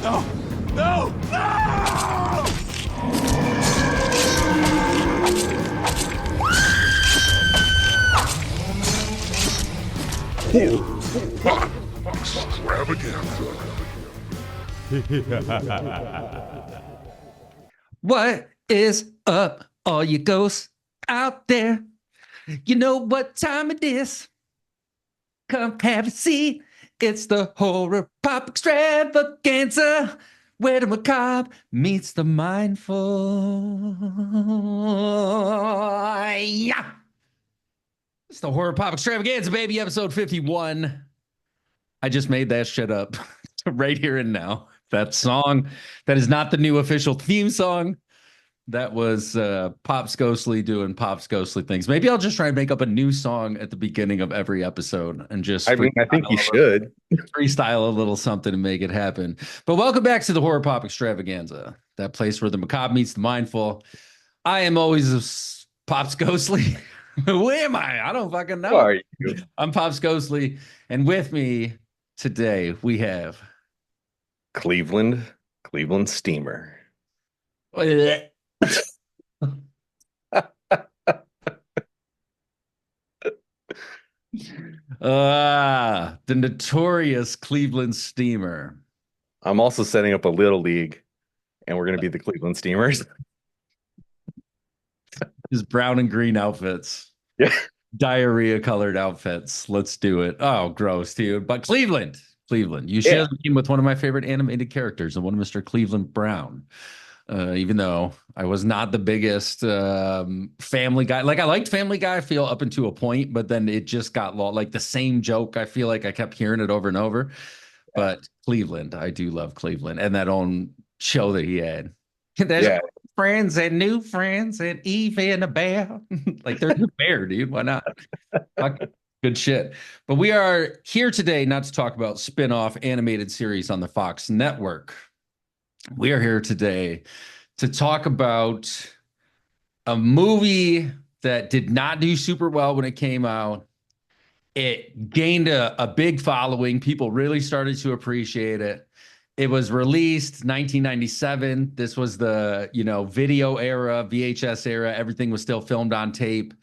No! No! No! What is up, all you ghosts out there? You know what time it is. Come have a seat. It's the Horror Pop Extravaganza, where the macabre meets the mindful. Yeah. It's the Horror Pop Extravaganza, baby, episode 51. I just made that shit up right here and now. That song, that is not the new official theme song. That was Pop's Ghostly doing Pop's Ghostly things. Maybe I'll just try and make up a new song at the beginning of every episode and just I think you should freestyle a little something to make it happen. But welcome back to the Horror Pop Extravaganza, that place where the macabre meets the mindful. I am always Pop's Ghostly. Who am I? I don't fucking know. Who are you? I'm Pop's Ghostly, and with me today we have Cleveland Steamer. The notorious Cleveland Steamer. I'm also setting up a little league, and we're going to be the Cleveland Steamers. His brown and green outfits. Yeah. Diarrhea colored outfits. Let's do it. Oh, gross, dude. But Cleveland. You share the name with one of my favorite animated characters, and one Mr. Cleveland Brown. Even though I was not the biggest Family Guy. Like, I liked Family Guy, I feel, up until a point, but then it just got like the same joke. I feel like I kept hearing it over and over. But Cleveland, I do love Cleveland, and that own show that he had. There's friends and new friends and Eve and a bear. Like, there's a bear, dude. Why not? Good shit. But we are here today not to talk about spin-off animated series on the Fox network. We are here today to talk about a movie that did not do super well when it came out. It gained a big following. People really started to appreciate it. It was released 1997. This was the, video era, VHS era. Everything was still filmed on tape.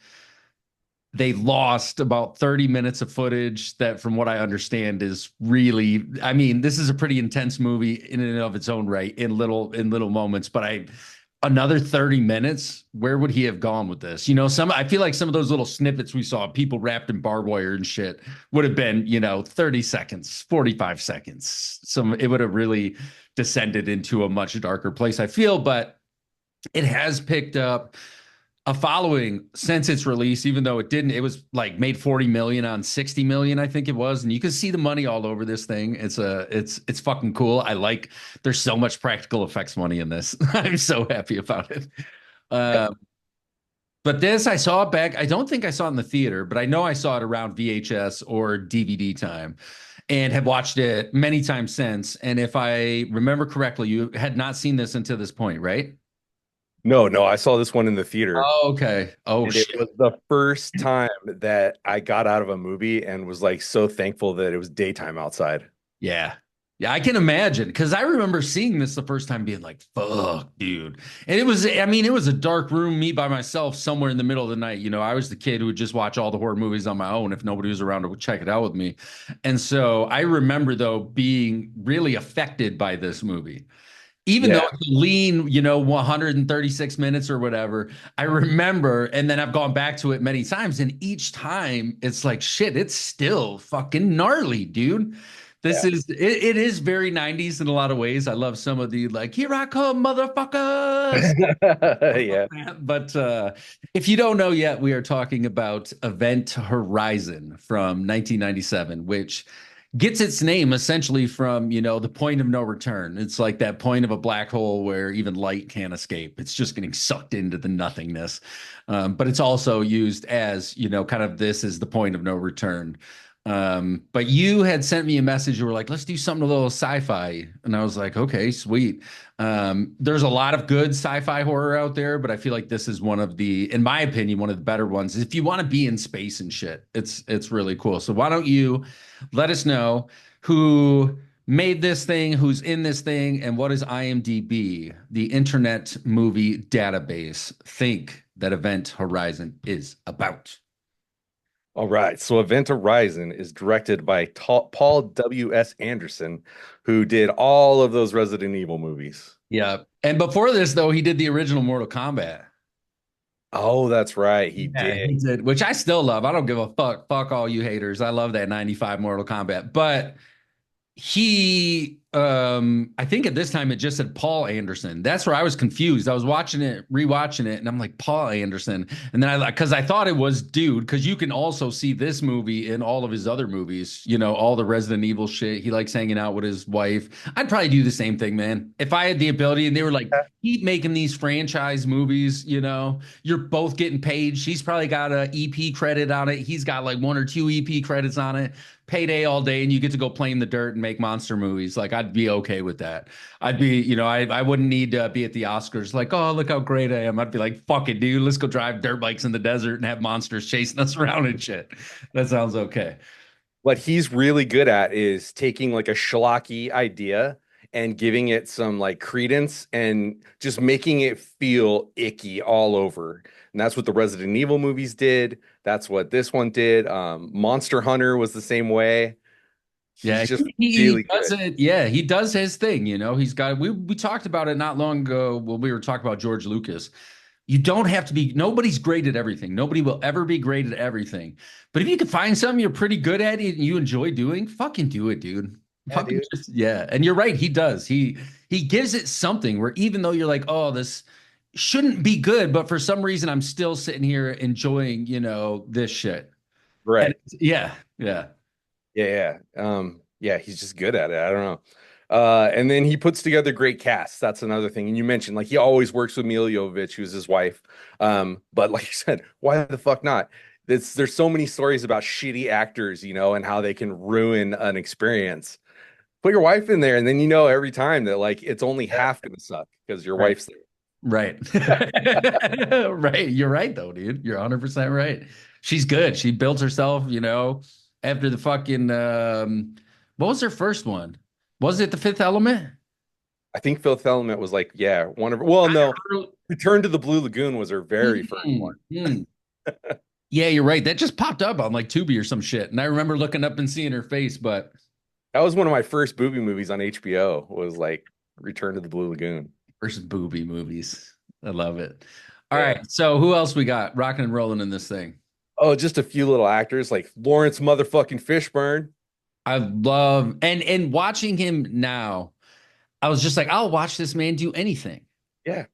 They lost about 30 minutes of footage that, from what I understand, is really, this is a pretty intense movie in and of its own right, in little moments, but another 30 minutes, where would he have gone with this? I feel like some of those little snippets we saw, people wrapped in barbed wire and shit, would have been, 30 seconds, 45 seconds. It would have really descended into a much darker place, I feel, but it has picked up a following since its release, even though it was like made 40 million on 60 million, I think it was. And you can see the money all over this thing. It's fucking cool. There's so much practical effects money in this. I'm so happy about it. But this, I saw it back. I don't think I saw it in the theater, but I know I saw it around VHS or DVD time and have watched it many times since. And if I remember correctly, you had not seen this until this point, right? No, I saw this one in the theater. Oh, okay. Oh, shit. It was the first time that I got out of a movie and was like so thankful that it was daytime outside. Yeah. Yeah, I can imagine, because I remember seeing this the first time being like, fuck, dude. And it was a dark room, me by myself, somewhere in the middle of the night. I was the kid who would just watch all the horror movies on my own if nobody was around to check it out with me. And so I remember, though, being really affected by this movie. Even though it's lean, 136 minutes or whatever, I remember, and then I've gone back to it many times, and each time it's like, shit, it's still fucking gnarly, dude. It is very 90s in a lot of ways. I love some of the, like, here I come, motherfuckers. Yeah. But if you don't know yet, we are talking about Event Horizon from 1997, which gets its name essentially from, the point of no return. It's like that point of a black hole where even light can't escape. It's just getting sucked into the nothingness. But it's also used as, kind of, this is the point of no return. But you had sent me a message. You were like, let's do something a little sci-fi. And I was like, okay, sweet. There's a lot of good sci-fi horror out there, but I feel like this is one of the, in my opinion, one of the better ones. If you want to be in space and shit, it's really cool. So why don't you let us know who made this thing, who's in this thing, and what is IMDb, the Internet Movie Database, think that Event Horizon is about? All right. So Event Horizon is directed by Paul W.S. Anderson, who did all of those Resident Evil movies. Yeah. And before this, though, he did the original Mortal Kombat. Oh, that's right. He Yeah, did. he did, which I still love. I don't give a fuck. Fuck all you haters. I love that 95 Mortal Kombat. But he I think at this time it just said Paul Anderson. That's where I was confused. I was watching it, rewatching it, and I'm like, Paul Anderson. And then because I thought it was dude, because you can also see this movie in all of his other movies, all the Resident Evil shit. He likes hanging out with his wife. I'd probably do the same thing, man. If I had the ability and they were like, keep making these franchise movies, you're both getting paid. She's probably got a EP credit on it. He's got like one or two EP credits on it. Payday all day, and you get to go play in the dirt and make monster movies. Like, I'd be okay with that. I'd be, I wouldn't need to be at the Oscars like, oh, look how great I am. I'd be like, fuck it, dude. Let's go drive dirt bikes in the desert and have monsters chasing us around and shit. That sounds okay. What he's really good at is taking like a schlocky idea and giving it some like credence and just making it feel icky all over. And that's what the Resident Evil movies did. That's what this one did. Monster Hunter was the same way. Yeah, He's just he really does good. it. Yeah, he does his thing. He's got. We talked about it not long ago when we were talking about George Lucas. You don't have to be. Nobody's great at everything. Nobody will ever be great at everything. But if you can find something you're pretty good at and you enjoy doing, fucking do it, dude. Yeah, Fucking dude. just yeah. And you're right. He does. He gives it something where even though you're like, oh, this shouldn't be good, but for some reason I'm still sitting here enjoying, this shit. And Right. yeah, yeah. Yeah, yeah. Yeah, he's just good at it. I don't know. And then he puts together great casts. That's another thing. And you mentioned like he always works with Mila Jovovich, who's his wife. But like you said, why the fuck not? There's so many stories about shitty actors, and how they can ruin an experience. Put your wife in there, and then every time that like it's only half gonna suck because your Right. wife's there. Right. Right. You're right, though, dude. You're 100% right. She's good. She built herself, after the fucking, what was her first one? Was it The Fifth Element? I think Fifth Element was like, yeah, one of well, no, Return to the Blue Lagoon was her very first one. Mm. Yeah, you're right. That just popped up on like Tubi or some shit. And I remember looking up and seeing her face, but That was one of my first booby movies on HBO, was like Return to the Blue Lagoon. versus booby movies. I love it. All Yeah. right. So who else we got rocking and rolling in this thing? Oh, just a few little actors like Lawrence motherfucking Fishburne. I love and watching him now. I was just like, I'll watch this man do anything. Yeah,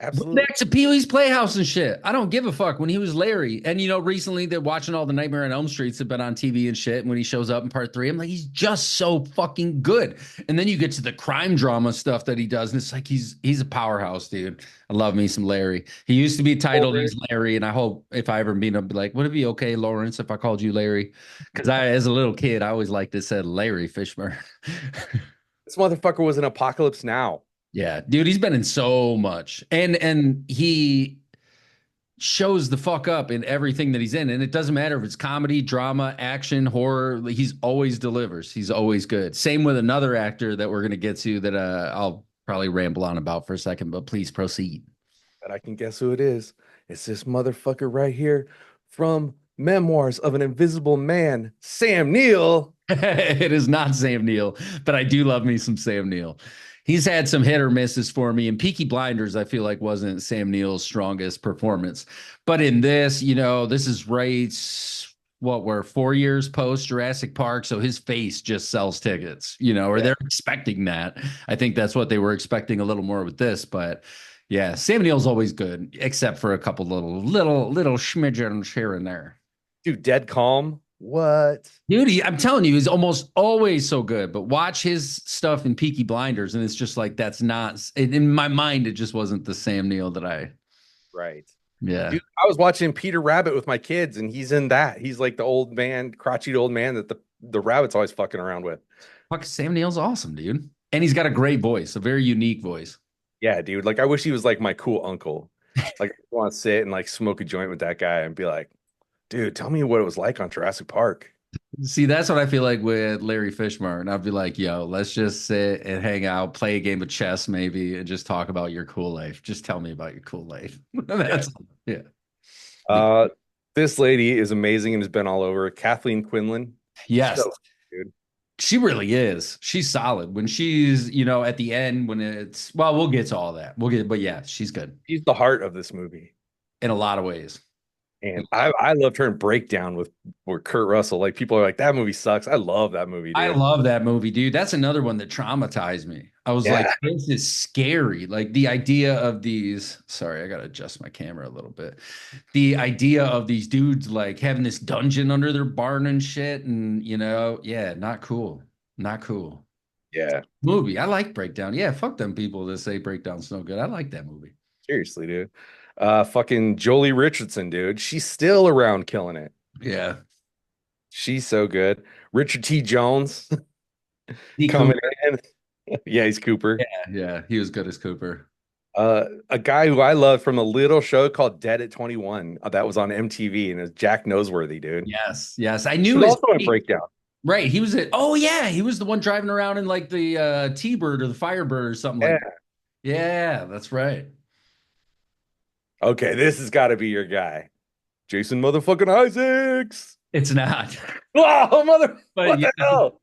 Went absolutely. back to Pee-wee's Playhouse and shit. I don't give a fuck when he was Larry. And recently they're watching all the Nightmare on Elm Streets have been on TV and shit. And when he shows up in part 3, I'm like, he's just so fucking good. And then you get to the crime drama stuff that he does, and it's like he's a powerhouse, dude. I love me some Larry. He used to be titled as Larry, and I hope if I ever meet him, I'll be like, would it be okay, Lawrence, if I called you Larry? Because as a little kid, I always liked to say Larry Fishburne. This motherfucker was in Apocalypse Now. Yeah, dude, he's been in so much, and he shows the fuck up in everything that he's in, and it doesn't matter if it's comedy, drama, action, horror. He's always delivers. He's always good. Same with another actor that we're gonna get to that I'll probably ramble on about for a second, but please proceed. But I can guess who it is. It's this motherfucker right here from Memoirs of an Invisible Man, Sam Neill. It is not Sam Neill, but I do love me some Sam Neill. He's had some hit or misses for me. And Peaky Blinders, I feel like wasn't Sam Neill's strongest performance. But in this, this is right, what, we're 4 years post Jurassic Park. So his face just sells tickets, or they're expecting that. I think that's what they were expecting a little more with this. But yeah, Sam Neill's always good, except for a couple little schmidgens here and there. Dude, Dead Calm. What? Dude, I'm telling you, he's almost always so good. But watch his stuff in Peaky Blinders, and it's just like that's not in my mind. It just wasn't the Sam Neill that I. Right. Yeah. Dude, I was watching Peter Rabbit with my kids, and he's in that. He's like the old man, crotchety old man that the rabbit's always fucking around with. Fuck, Sam Neill's awesome, dude, and he's got a great voice, a very unique voice. Yeah, dude. Like I wish he was like my cool uncle. Like I want to sit and like smoke a joint with that guy and be like, dude, tell me what it was like on Jurassic Park. See, that's what I feel like with Larry Fishburne. And I'd be like, yo, let's just sit and hang out, play a game of chess maybe, and just talk about your cool life. Just tell me about your cool life. Yeah. That's yeah. Be- Uh, this lady is amazing and has been all over. Kathleen Quinlan, Yes, so good. she really is. She's solid. When she's, at the end, when it's, well, we'll get to all that. But yeah, she's good She's the heart of this movie. in a lot of ways. And I loved her in Breakdown with Kurt Russell. Like people are like, that movie sucks. I love that movie, I dude. love that movie, dude. That's another one that traumatized me. I was like, Yeah, this is scary. Like the idea of these, sorry, I gotta adjust my camera a little bit. The idea of these dudes like having this dungeon under their barn and shit, and yeah, not cool. Not cool. yeah. Movie. I like Breakdown. Yeah, fuck them people that say Breakdown's no good. I like that movie. Seriously, dude. Fucking Jolie Richardson, dude. She's still around killing it. Yeah. She's so good. Richard T. Jones He coming Cooper. in. Yeah, he's Cooper. Yeah, he was good as Cooper. A guy who I love from a little show called Dead at 21. That was on MTV, and it's Jack Noseworthy, dude. Yes, yes. I He knew was his also in Breakdown. right. He was it. Oh yeah, he was the one driving around in like the T-Bird or the Firebird or something like Yeah. that. Yeah, that's right. Okay, this has got to be your guy. Jason motherfucking Isaacs. It's not. Oh, But what yeah, the hell?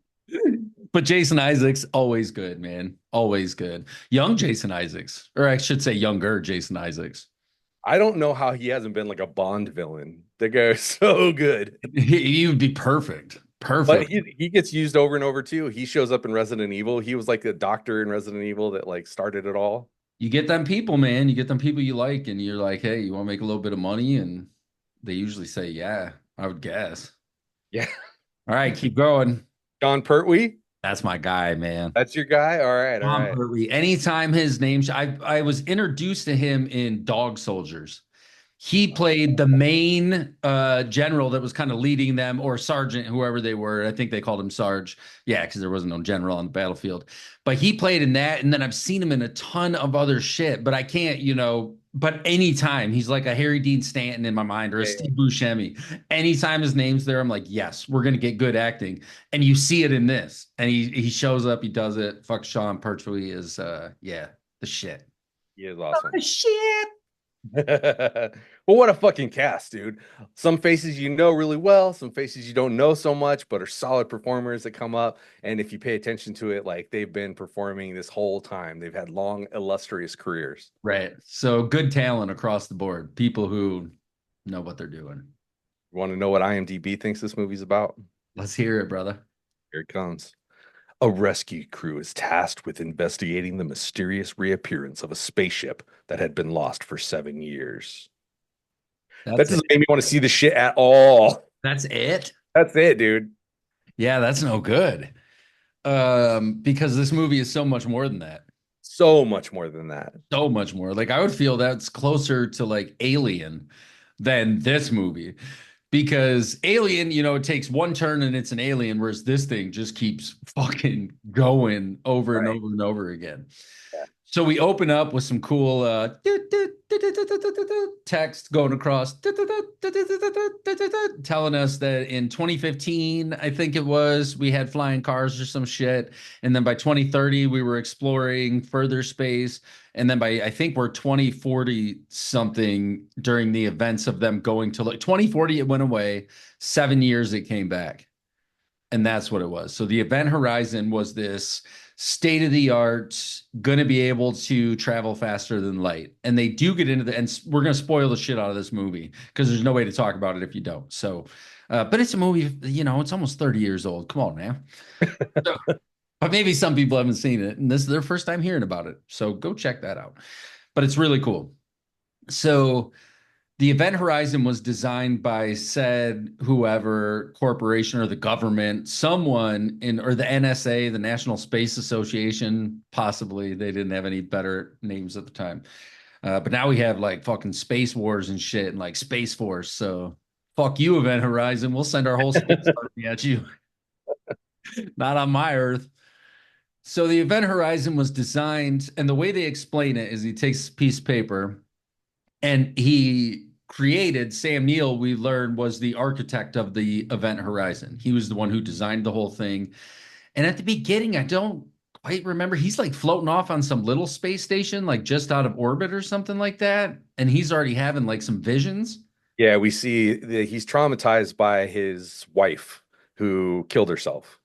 but Jason Isaacs always good, man. Always good. Young Jason Isaacs, or I should say younger Jason Isaacs. I don't know how he hasn't been like a Bond villain. The guy is so good. He would be perfect. But Perfect. he gets used over and over too. He shows up in Resident Evil. He was like the doctor in Resident Evil that like started it all. You get them people, man. You get them people you like, and you're like, hey, you want to make a little bit of money? And they usually say, yeah, I would guess. Yeah. All right, keep going. John Pertwee, That's my guy, man. that's your guy. All right, all Tom right. Pertwee. Anytime his name, I was introduced to him in Dog Soldiers. He played the main general that was kind of leading them, or sergeant, whoever they were. I think they called him Sarge. Yeah, because there wasn't no general on the battlefield. But he played in that, and then I've seen him in a ton of other shit. But I can't, But anytime he's like a Harry Dean Stanton in my mind, or a Yeah, yeah. Steve Buscemi. Anytime his name's there, I'm like, yes, we're gonna get good acting, and you see it in this. And he shows up, he does it. Fuck, Sean Pertwee is yeah, the shit. He is awesome. The shit. Well, what a fucking cast, dude. Some faces you know really well, some faces you don't know so much, but are solid performers that come up. And if you pay attention to it, like they've been performing this whole time. They've had long, illustrious careers. Right. So good talent across the board. People who know what they're doing. You want to know what IMDb thinks this movie's about? Let's hear it, brother. Here it comes. A rescue crew is tasked with investigating the mysterious reappearance of a spaceship that had been lost for 7 years. That That's it. doesn't make me want to see the shit at all. That's it. That's it, dude. Yeah, that's no good. Because this movie is so much more than that. So much more than that. So much more. Like I would feel that's closer to like Alien than this movie. Because Alien, it takes one turn and it's an alien, whereas this thing just keeps fucking going over and Right. over and over again. Yeah. So we open up with some cool text going across, telling us that in 2015, I think it was, we had flying cars or some shit. And then by 2030, we were exploring further space. And then by, I think we're 2040 something during the events of them going to like 2040, it went away. 7 years, it came back. And that's what it was. So the event horizon was this state of the art, going to be able to travel faster than light. And they do get into and we're going to spoil the shit out of this movie because there's no way to talk about it if you don't. So, but it's a movie, it's almost 30 years old. Come on now. So, but maybe some people haven't seen it and this is their first time hearing about it. So go check that out. But it's really cool. So the event horizon was designed by said whoever corporation or the government, someone or the NSA, the National Space Association, possibly. They didn't have any better names at the time. But now we have like fucking Space Wars and shit and like Space Force. So fuck you, Event Horizon. We'll send our whole space army at you. Not on my Earth. So the Event Horizon was designed, and the way they explain it is he takes a piece of paper and he created, Sam Neill, we learned, was the architect of the Event Horizon. He was the one who designed the whole thing. And at the beginning, I don't quite remember. He's like floating off on some little space station, like just out of orbit or something like that. And he's already having like some visions. Yeah, we see that he's traumatized by his wife who killed herself.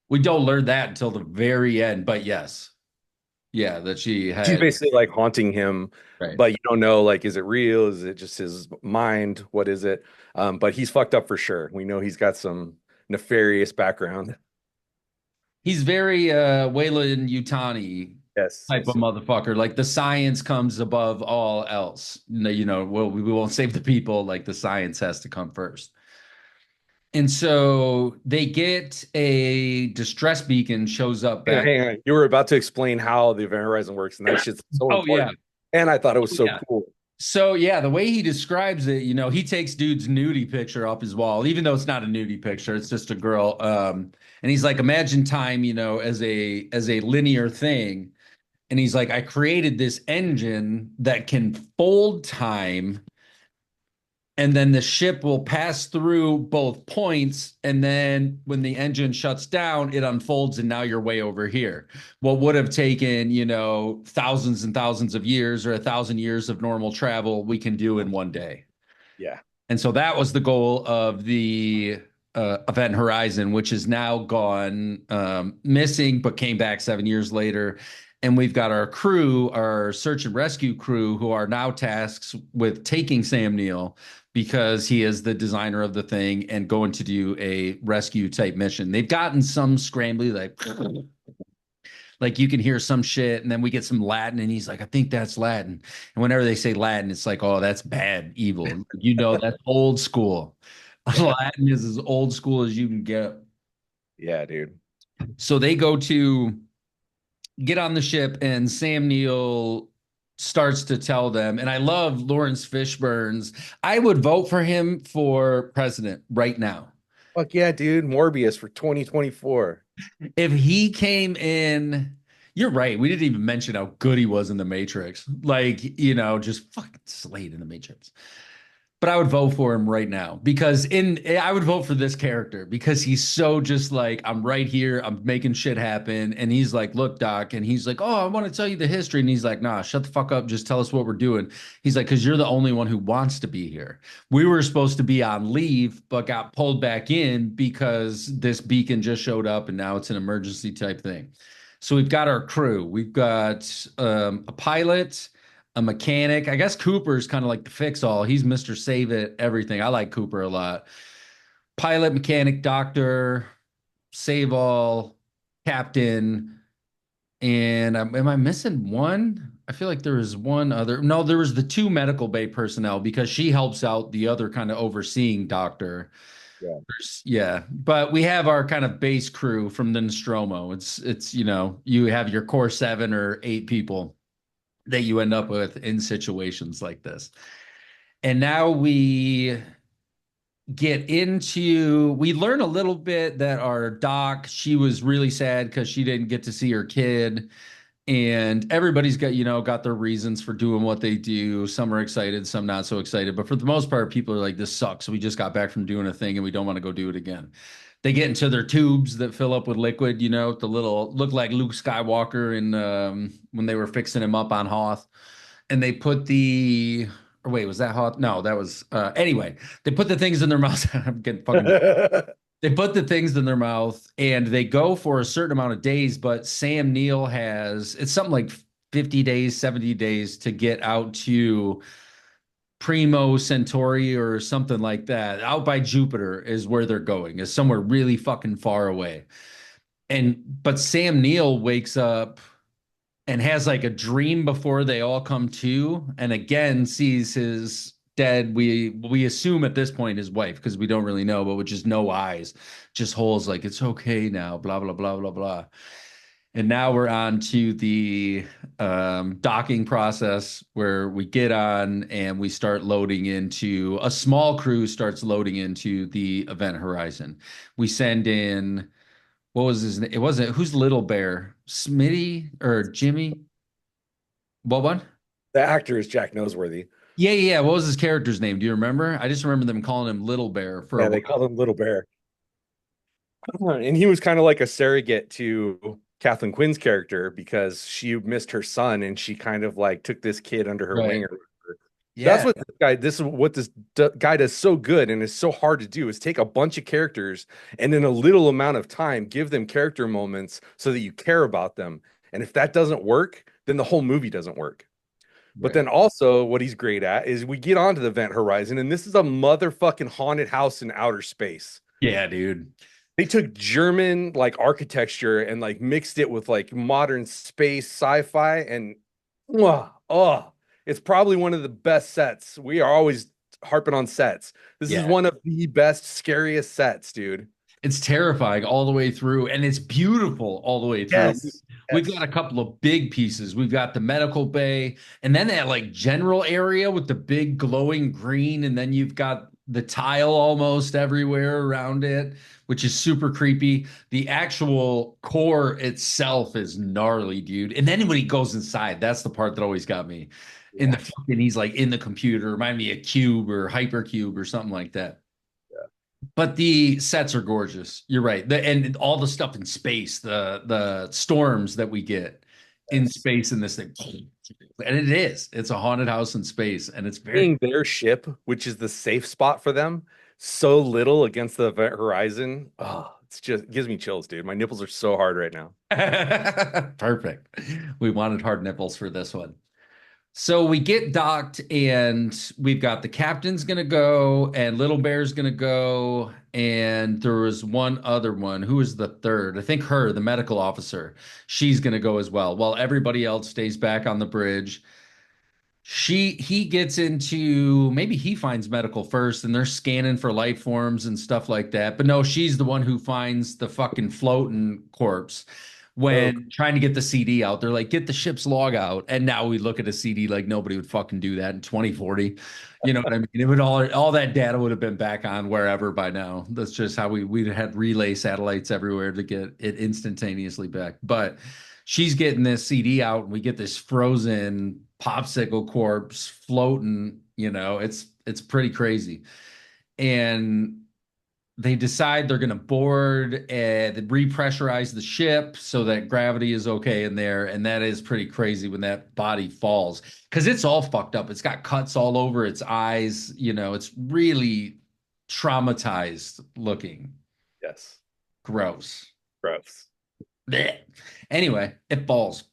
We don't learn that until the very end, but yes. Yeah, that she She's had. basically like haunting him, Right. but you don't know, like, is it real? Is it just his mind? What is it? But he's fucked up for sure. We know he's got some nefarious background. He's very Wayland Yutani Yes, type of yes. motherfucker. Like the science comes above all else. Well, we won't save the people. Like the science has to come first. And so they get a distress beacon shows up Hang on, back. hang on. You were about to explain how the Event Horizon works, and that shit's so Oh yeah. important. And I thought it was Oh so yeah. cool. So yeah, the way he describes it, he takes dude's nudie picture off his wall, even though it's not a nudie picture, it's just a girl. And he's like, imagine time, as a linear thing. And he's like, I created this engine that can fold time, and then the ship will pass through both points. And then when the engine shuts down, it unfolds, and now you're way over here. What would have taken, thousands and thousands of years or 1,000 years of normal travel, we can do in one day. Yeah. And so that was the goal of the Event Horizon, which is now gone missing, but came back 7 years later. And we've got our crew, our search and rescue crew, who are now tasked with taking Sam Neill because he is the designer of the thing and going to do a rescue type mission. They've gotten some scrambly, like you can hear some shit, and then we get some Latin, and he's like, I think that's Latin. And whenever they say Latin, it's like, oh, that's bad, evil. That's old school. Yeah. Latin is as old school as you can get. Yeah, dude. So they go to get on the ship, and Sam Neill starts to tell them, and I love Lawrence Fishburne's. I would vote for him for president right now. Fuck yeah, dude. Morbius for 2024. If he came in, you're right. We didn't even mention how good he was in the Matrix. Like, just fucking slayed in the Matrix. But I would vote for him right now because I would vote for this character because he's so just like, I'm right here, I'm making shit happen. And he's like, look, Doc. And he's like, oh, I want to tell you the history. And he's like, nah, shut the fuck up. Just tell us what we're doing. He's like, because you're the only one who wants to be here. We were supposed to be on leave, but got pulled back in because this beacon just showed up and now it's an emergency type thing. So we've got our crew. We've got a pilot, a mechanic. I guess Cooper's kind of like the fix all. He's Mr. Save It, everything. I like Cooper a lot. Pilot, mechanic, doctor, save all, captain. And am I missing one? I feel like there was one other. No, there was the two medical bay personnel because she helps out the other kind of overseeing doctor. Yeah. Yeah, but we have our kind of base crew from the Nostromo. It's you have your core 7 or 8 people that you end up with in situations like this. And now we we learn a little bit that our doc, she was really sad because she didn't get to see her kid. And everybody's got their reasons for doing what they do. Some are excited, some not so excited. But for the most part, people are like, this sucks. We just got back from doing a thing and we don't want to go do it again. They get into their tubes that fill up with liquid, the little look like Luke Skywalker in when they were fixing him up on Hoth. And they put or wait, was that Hoth? No, that was anyway, they put the things in their mouth. I'm getting fucking they put the things in their mouth and they go for a certain amount of days, but Sam Neill it's something like 50 days, 70 days to get out to Primo Centauri or something like that. Out by Jupiter is where they're going, is somewhere really fucking far away. But Sam Neill wakes up and has like a dream before they all come to, and again sees his dead. We assume at this point his wife because we don't really know, but with just no eyes, just holes like it's okay now, blah blah blah blah blah. And now we're on to the docking process where we get on and we start loading into a small crew starts loading into the Event Horizon. We send in what was his name? It wasn't who's Little Bear? Smitty or Jimmy? What one? The actor is Jack Noseworthy. Yeah, yeah. What was his character's name? Do you remember? I just remember them calling him Little Bear for a Yeah, they while. called him Little Bear. And he was kind of like a surrogate to Kathleen Quinn's character because she missed her son and she kind of like took this kid under her Right. wing or whatever. That's Yeah. what this is what this guy does so good and is so hard to do is take a bunch of characters and in a little amount of time give them character moments so that you care about them. And if that doesn't work, then the whole movie doesn't work. But Right. then also what he's great at is we get onto the event horizon and this is a motherfucking haunted house in outer space. Yeah, dude. They took German like architecture and like mixed it with like modern space sci-fi and oh, it's probably one of the best sets. We are always harping on sets. This is Yeah. one of the best, scariest sets, dude. It's terrifying all the way through, and it's beautiful all the way through. Yes. We've got Yes. a couple of big pieces. We've got the medical bay, and then that like general area with the big glowing green, and then you've got the tile almost everywhere around it, which is super creepy. The actual core itself is gnarly, dude. And then when he goes inside, that's the part that always got me. In the Yeah. fucking, he's like in the computer, remind me of Cube or Hypercube or something like that. But the sets are gorgeous. You're right. And all the stuff in space, the storms that we get in Yes. space in this thing. And it is. It's a haunted house in space. And it's very Being their ship, which is the safe spot for them, so little against the event horizon. Oh, it's just it gives me chills, dude. My nipples are so hard right now. perfect. We wanted hard nipples for this one. So we get docked, and we've got the captain's gonna go, and Little Bear's gonna go, and there was one other one. Who was the third? I think her, the medical officer. She's gonna go as well, while everybody else stays back on the bridge. He gets into maybe he finds medical first, and they're scanning for life forms and stuff like that. But no, she's the one who finds the fucking floating corpse Oh, when trying to get the CD out. They're like, get the ship's log out. And now we look at a CD like nobody would fucking do that in 2040. You know what I mean? It would all that data would have been back on wherever by now. That's just how we had relay satellites everywhere to get it instantaneously back. But she's getting this CD out, and we get this frozen popsicle corpse floating. It's pretty crazy. And they decide they're going to board and repressurize the ship so that gravity is okay in there. And that is pretty crazy when that body falls because it's all fucked up. It's got cuts all over its eyes. It's really traumatized looking. yes. Gross. Gross. Blech. Anyway, it falls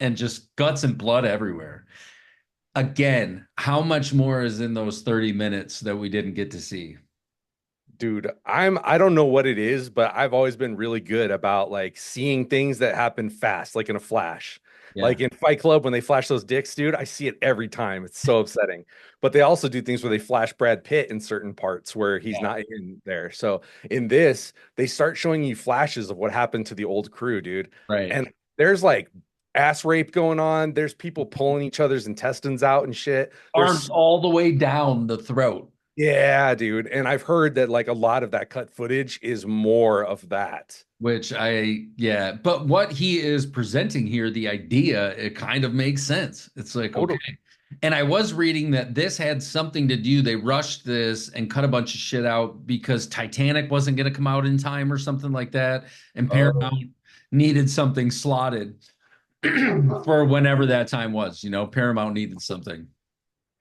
and just guts and blood everywhere. Again, how much more is in those 30 minutes that we didn't get to see? Dude, I don't know what it is, but I've always been really good about like seeing things that happen fast, like in a flash. Yeah. Like in Fight Club when they flash those dicks, dude, I see it every time. It's so upsetting. But they also do things where they flash Brad Pitt in certain parts where he's Yeah. not in there. So in this, they start showing you flashes of what happened to the old crew, dude. Right. And there's like ass rape going on. There's people pulling each other's intestines out and shit. Arms There's all the way down the throat. yeah, dude. And I've heard that like a lot of that cut footage is more of that. Yeah, but what he is presenting here, the idea, it kind of makes sense. It's like, okay. Totally. And I was reading that this had something to do, they rushed this and cut a bunch of shit out because Titanic wasn't going to come out in time or something like that. And Oh, Paramount needed something slotted for whenever that time was. Paramount needed something.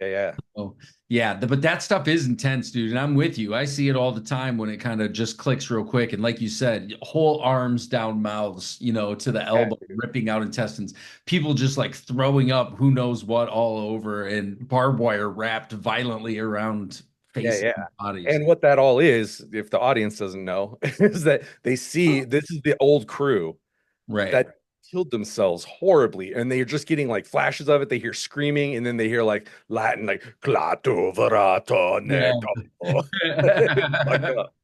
yeah, yeah. Oh, yeah, but that stuff is intense, dude. And I'm with you. I see it all the time when it kind of just clicks real quick. And like you said, whole arms down mouths, to the Yeah, elbow, dude. ripping out intestines. People just like throwing up who knows what all over and barbed wire wrapped violently around Yeah, faces yeah. and bodies. And what that all is, if the audience doesn't know, is that they see this is the old crew Right. that killed themselves horribly, and they're just getting like flashes of it. They hear screaming, and then they hear like Latin, like "Clato verato Yeah. necro." It's fucked up.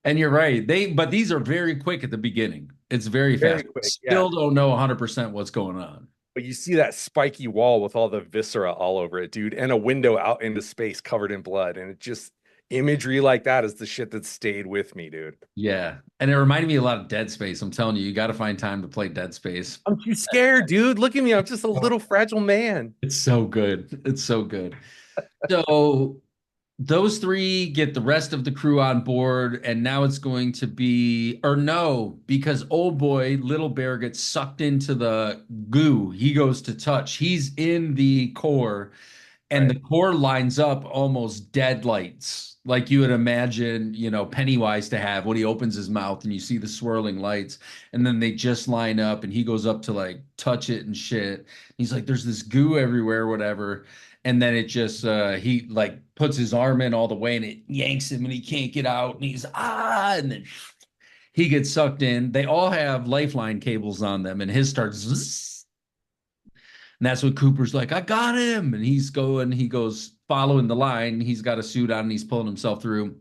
And you're right. But these are very quick at the beginning. It's very Very fast. quick, yeah. Still don't know 100% what's going on. But you see that spiky wall with all the viscera all over it, dude, and a window out into space covered in blood, and imagery like that is the shit that stayed with me, dude. Yeah. And it reminded me a lot of Dead Space. I'm telling you, you got to find time to play Dead Space. I'm too scared, dude. Look at me. I'm just a little fragile man. It's so good. It's so good. So those three get the rest of the crew on board, and now it's going to be, or no, because old boy, little bear, gets sucked into the goo. He goes to touch. He's in the core, and Right. the core lines up almost dead lights, like you would imagine, Pennywise to have when he opens his mouth and you see the swirling lights, and then they just line up, and he goes up to like touch it and shit. He's like, "There's this goo everywhere, whatever." And then it just he like puts his arm in all the way, and it yanks him, and he can't get out, and he's and then he gets sucked in. They all have lifeline cables on them, and his starts zzz, and that's what Cooper's like, "I got him." And he goes following the line. He's got a suit on and he's pulling himself through.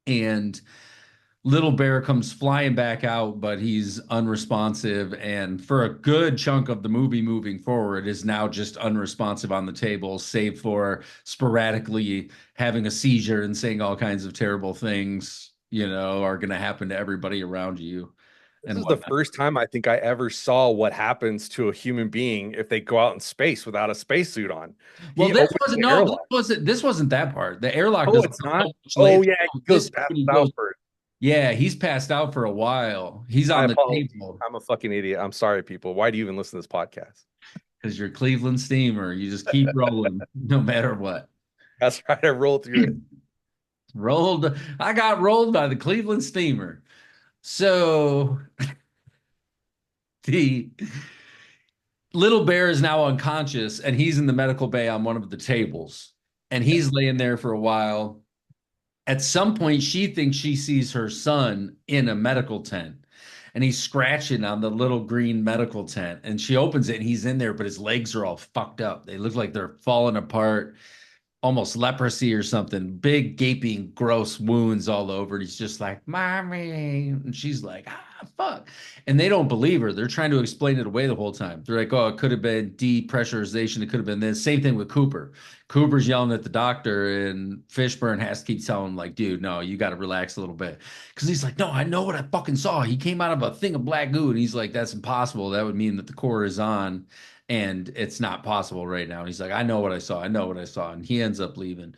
And Little Bear comes flying back out, but he's unresponsive. And for a good chunk of the movie moving forward is now just unresponsive on the table, save for sporadically having a seizure and saying all kinds of terrible things, are going to happen to everybody around you. This And is the whatnot. first time I think I ever saw what happens to a human being if they go out in space without a spacesuit on. Well, He opens the airlock. this wasn't that part. The airlock Oh, doesn't it's come not. out much Oh later. yeah, he goes This is past when he goes. Southford. Yeah, he's passed out for a while. He's My on the apologies. table I'm a fucking idiot. I'm sorry, people. Why do you even listen to this podcast? because you're Cleveland Steamer. You just keep rolling no matter what. That's right. I rolled through it. I got rolled by the Cleveland Steamer. So the little bear is now unconscious and he's in the medical bay on one of the tables. And he's laying there for a while. At some point, she thinks she sees her son in a medical tent and he's scratching on the little green medical tent. And she opens it and he's in there, but his legs are all fucked up. They look like they're falling apart, almost leprosy or something, big gaping gross wounds all over. And he's just like, "Mommy," and she's like, fuck. And they don't believe her. They're trying to explain it away the whole time. They're like, "Oh, it could have been depressurization, it could have been this." Same thing with Cooper's yelling at the doctor, and Fishburne has to keep telling him, like, "Dude, no, you got to relax a little bit," because he's like, "No, I know what I fucking saw. He came out of a thing of black goo." And he's like, "That's impossible. That would mean that the core is on and it's not possible right now." And he's like, "I know what I saw. I know what I saw." And he ends up leaving.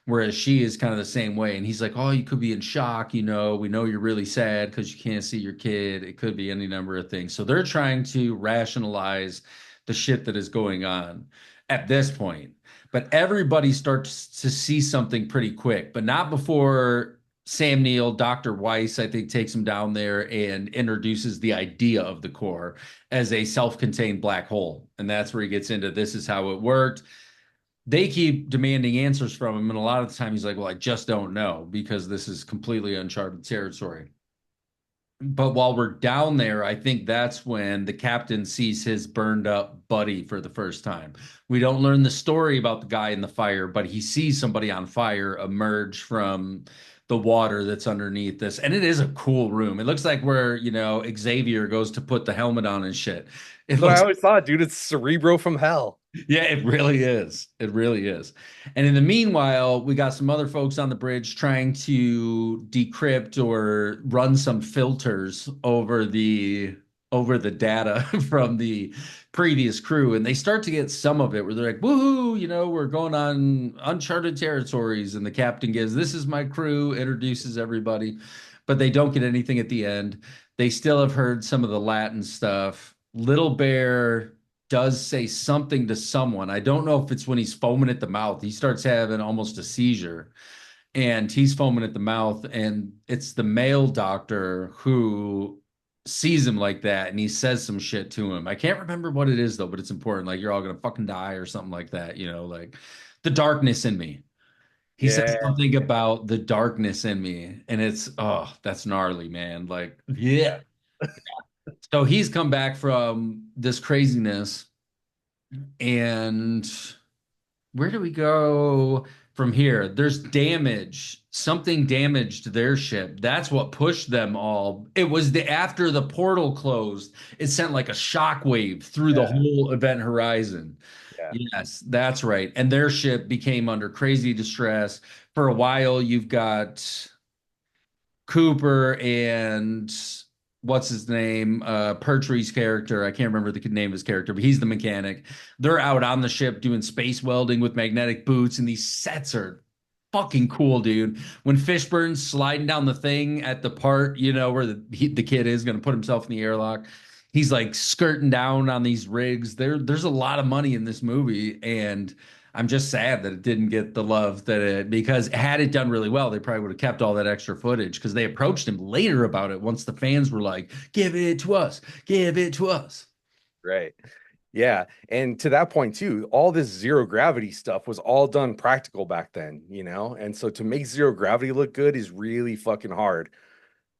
Whereas she is kind of the same way. And he's like, "Oh, you could be in shock. We know you're really sad because you can't see your kid. It could be any number of things." So they're trying to rationalize the shit that is going on at this point. But everybody starts to see something pretty quick, but not before Sam Neill, Dr. Weiss, I think, takes him down there and introduces the idea of the core as a self-contained black hole. And that's where he gets into, this is how it worked. They keep demanding answers from him, and a lot of the time he's like, "Well, I just don't know," because this is completely uncharted territory. But while we're down there, I think that's when the captain sees his burned up buddy for the first time. We don't learn the story about the guy in the fire, but he sees somebody on fire emerge from the water that's underneath this. And it is a cool room. It looks like where, Xavier goes to put the helmet on and shit. It But I looks always thought, dude, it's Cerebro from hell. Yeah, it really is. It really is. And in the meanwhile, we got some other folks on the bridge trying to decrypt or run some filters over the data from the previous crew. And they start to get some of it where they're like, "Woohoo, we're going on uncharted territories." And the captain gives, "This is my crew," introduces everybody, but they don't get anything at the end. They still have heard some of the Latin stuff. Little Bear does say something to someone. I don't know if it's when he's foaming at the mouth. He starts having almost a seizure and he's foaming at the mouth. And it's the male doctor who sees him like that. And he says some shit to him. I can't remember what it is though, but it's important. Like, "You're all going to fucking die," or something like that. Like the darkness in me. He says Yeah. something about the darkness in me. And it's, oh, that's gnarly, man. Like, yeah. So he's come back from this craziness, and where do we go from here? There's damage. Something damaged their ship. That's what pushed them all. It was after the portal closed, it sent like a shockwave through the Yeah. whole event horizon. Yes, that's right. And their ship became under crazy distress. For a while, you've got Cooper and what's his name? Pertree's character. I can't remember the name of his character, but he's the mechanic. They're out on the ship doing space welding with magnetic boots, and these sets are fucking cool, dude. When Fishburne's sliding down the thing at the part, where the kid is going to put himself in the airlock, he's like skirting down on these rigs. There's a lot of money in this movie, and I'm just sad that it didn't get the love because had it done really well, they probably would have kept all that extra footage because they approached him later about it once the fans were like, give it to us, give it to us. Right. Yeah. And to that point too, all this zero gravity stuff was all done practical back then, And so to make zero gravity look good is really fucking hard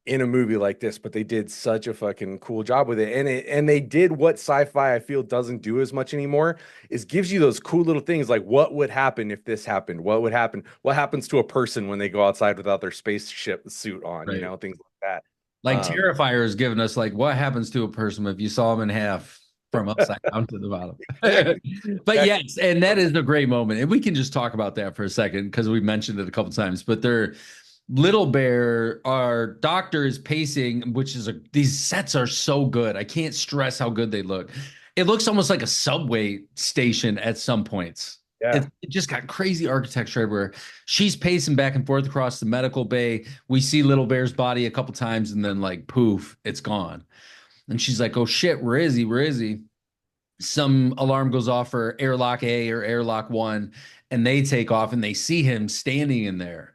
in a movie like this, but they did such a fucking cool job with it. And they did what sci-fi I feel doesn't do as much anymore, is gives you those cool little things like what would happen if this happened? What would happen? What happens to a person when they go outside without their spaceship suit on, Right. Things like that. Like Terrifier has given us like what happens to a person if you saw him in half from upside down to the bottom. But yes, and that is a great moment. And we can just talk about that for a second because we mentioned it a couple times, but Little Bear, our doctor is pacing, these sets are so good. I can't stress how good they look. It looks almost like a subway station at some points. Yeah. It just got crazy architecture everywhere. She's pacing back and forth across the medical bay. We see Little Bear's body a couple times and then like poof, it's gone. And she's like, oh shit, where is he? Where is he? Some alarm goes off for airlock A or airlock 1, and they take off and they see him standing in there.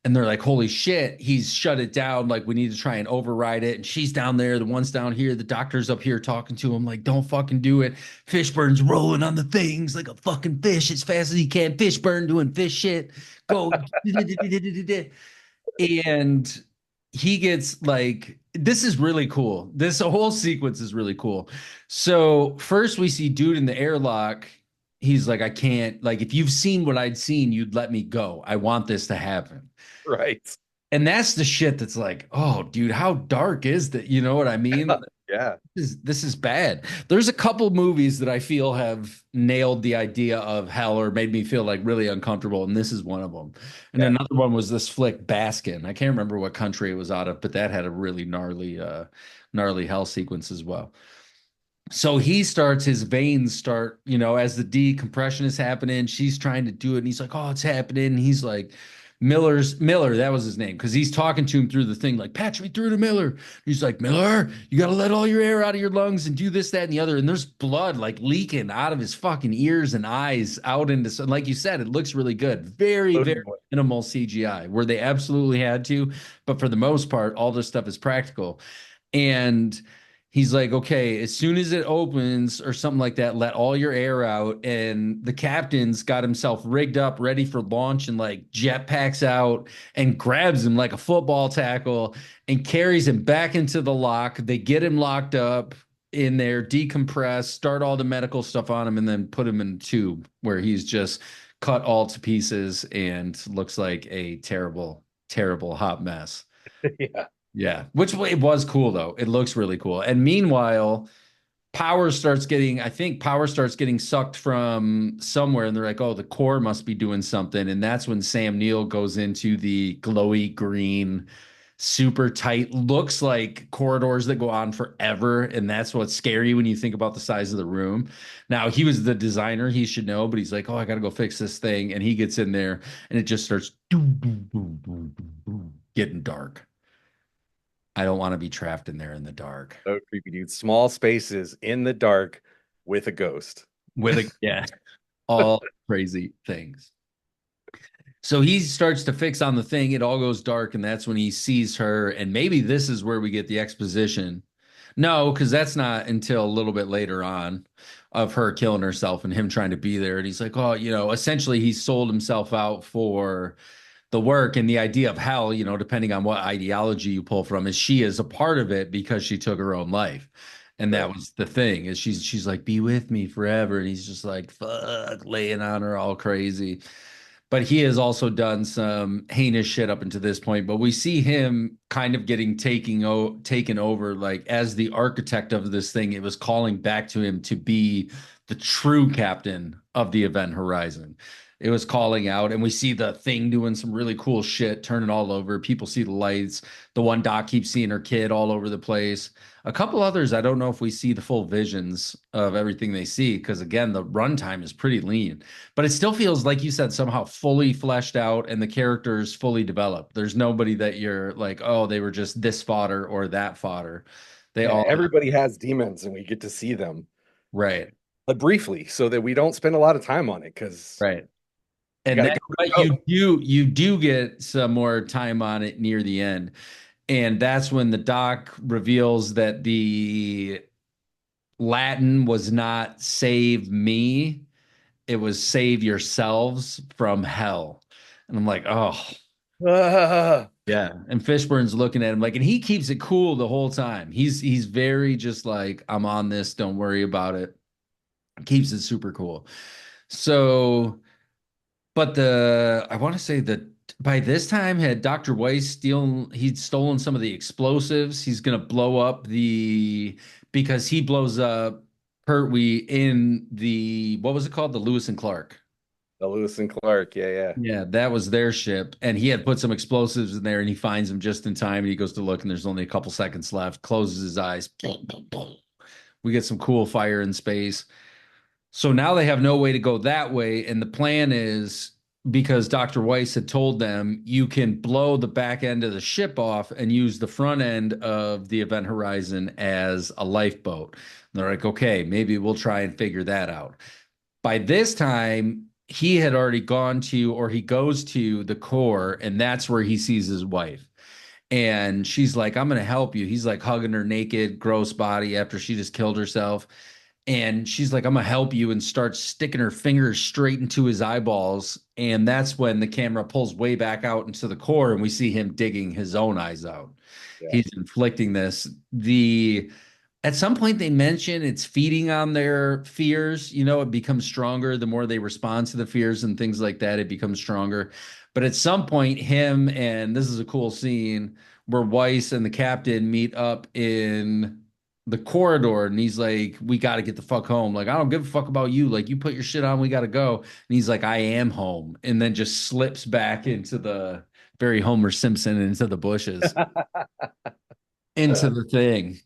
And they're like, holy shit, he's shut it down. Like, we need to try and override it. And she's down there. The one's down here. The doctor's up here talking to him, like, don't fucking do it. Fishburne's rolling on the things like a fucking fish as fast as he can. Fishburne doing fish shit. Go. And he gets like, this is really cool. This whole sequence is really cool. So, first we see dude in the airlock. He's like, I can't, like, if you've seen what I'd seen, you'd let me go. I want this to happen. Right. And that's the shit that's like, oh, dude, how dark is that? You know what I mean? Yeah. This is bad. There's a couple movies that I feel have nailed the idea of hell or made me feel like really uncomfortable, and this is one of them. And another one was this flick Baskin. I can't remember what country it was out of, but that had a really gnarly hell sequence as well. So his veins start, as the decompression is happening, she's trying to do it. And he's like, oh, it's happening. And he's like, Miller, that was his name. Cause he's talking to him through the thing, like, patch me through to Miller. He's like, Miller, you got to let all your air out of your lungs and do this, that, and the other. And there's blood like leaking out of his fucking ears and eyes out into, like you said, it looks really good. Very, very minimal CGI where they absolutely had to. But for the most part, all this stuff is practical. And he's like, okay, as soon as it opens or something like that, let all your air out. And the captain's got himself rigged up, ready for launch, and like jetpacks out and grabs him like a football tackle and carries him back into the lock. They get him locked up in there, decompress, start all the medical stuff on him, and then put him in a tube where he's just cut all to pieces and looks like a terrible, terrible hot mess. Yeah. Yeah, which it was cool though. It looks really cool. And meanwhile, power starts getting sucked from somewhere, and they're like, "Oh, the core must be doing something." And that's when Sam Neill goes into the glowy green, super tight, looks like corridors that go on forever, and that's what's scary when you think about the size of the room. Now, he was the designer; he should know, but he's like, "Oh, I got to go fix this thing," and he gets in there, and it just starts getting dark. I don't want to be trapped in there in the dark. So creepy, dude. Small spaces in the dark with a ghost. All crazy things. So he starts to fix on the thing. It all goes dark, and that's when he sees her. And maybe this is where we get the exposition. No, because that's not until a little bit later on of her killing herself and him trying to be there. And he's like, oh, essentially he sold himself out for the work, and the idea of hell, depending on what ideology you pull from, is she is a part of it because she took her own life. And that was the thing, is she's like, be with me forever. And he's just like, fuck, laying on her all crazy. But he has also done some heinous shit up until this point. But we see him kind of getting taken over, like as the architect of this thing. It was calling back to him to be the true captain of the Event Horizon. It was calling out, and we see the thing doing some really cool shit, turning all over. People see the lights. The one doc keeps seeing her kid all over the place. A couple others, I don't know if we see the full visions of everything they see, because again, the runtime is pretty lean, but it still feels like you said somehow fully fleshed out and the characters fully developed. There's nobody that you're like, oh, they were just this fodder or that fodder. They Yeah, all everybody has demons, and we get to see them right, briefly, so that we don't spend a lot of time on it because right. we And got to then, go, but go, go. you do get some more time on it near the end, and that's when the doc reveals that the Latin was not save me, it was save yourselves from hell. And I'm like, oh Ah, yeah. And Fishburne's looking at him like, and he keeps it cool the whole time. He's very just like, I'm on this, don't worry about it. Keeps it super cool. So, but I want to say that by this time had Dr. Weiss he'd stolen some of the explosives. He's gonna blow up because he blows up Pertwee in the what was it called? The Lewis and Clark. the Lewis and Clark, yeah, yeah. Yeah, that was their ship. And he had put some explosives in there and he finds them just in time. And he goes to look and there's only a couple seconds left, closes his eyes. We get some cool fire in space. So now they have no way to go that way. And the plan is because Dr. Weiss had told them you can blow the back end of the ship off and use the front end of the Event Horizon as a lifeboat. And they're like, okay, maybe we'll try and figure that out. By this time, he had already gone to, or he goes to the core, and that's where he sees his wife. And she's like, I'm going to help you. He's like hugging her naked, gross body after she just killed herself. And she's like, I'm gonna help you, and starts sticking her fingers straight into his eyeballs. And that's when the camera pulls way back out into the core, and we see him digging his own eyes out. Yeah. He's inflicting this. The At some point they mention it's feeding on their fears. It becomes stronger the more they respond to the fears and things like that. It becomes stronger. But at some point, him and this is a cool scene where Weiss and the captain meet up in the corridor, and he's like, we got to get the fuck home. Like, I don't give a fuck about you. Like, you put your shit on, we got to go. And he's like, I am home. And then just slips back into the very Homer Simpson into the bushes, into the thing.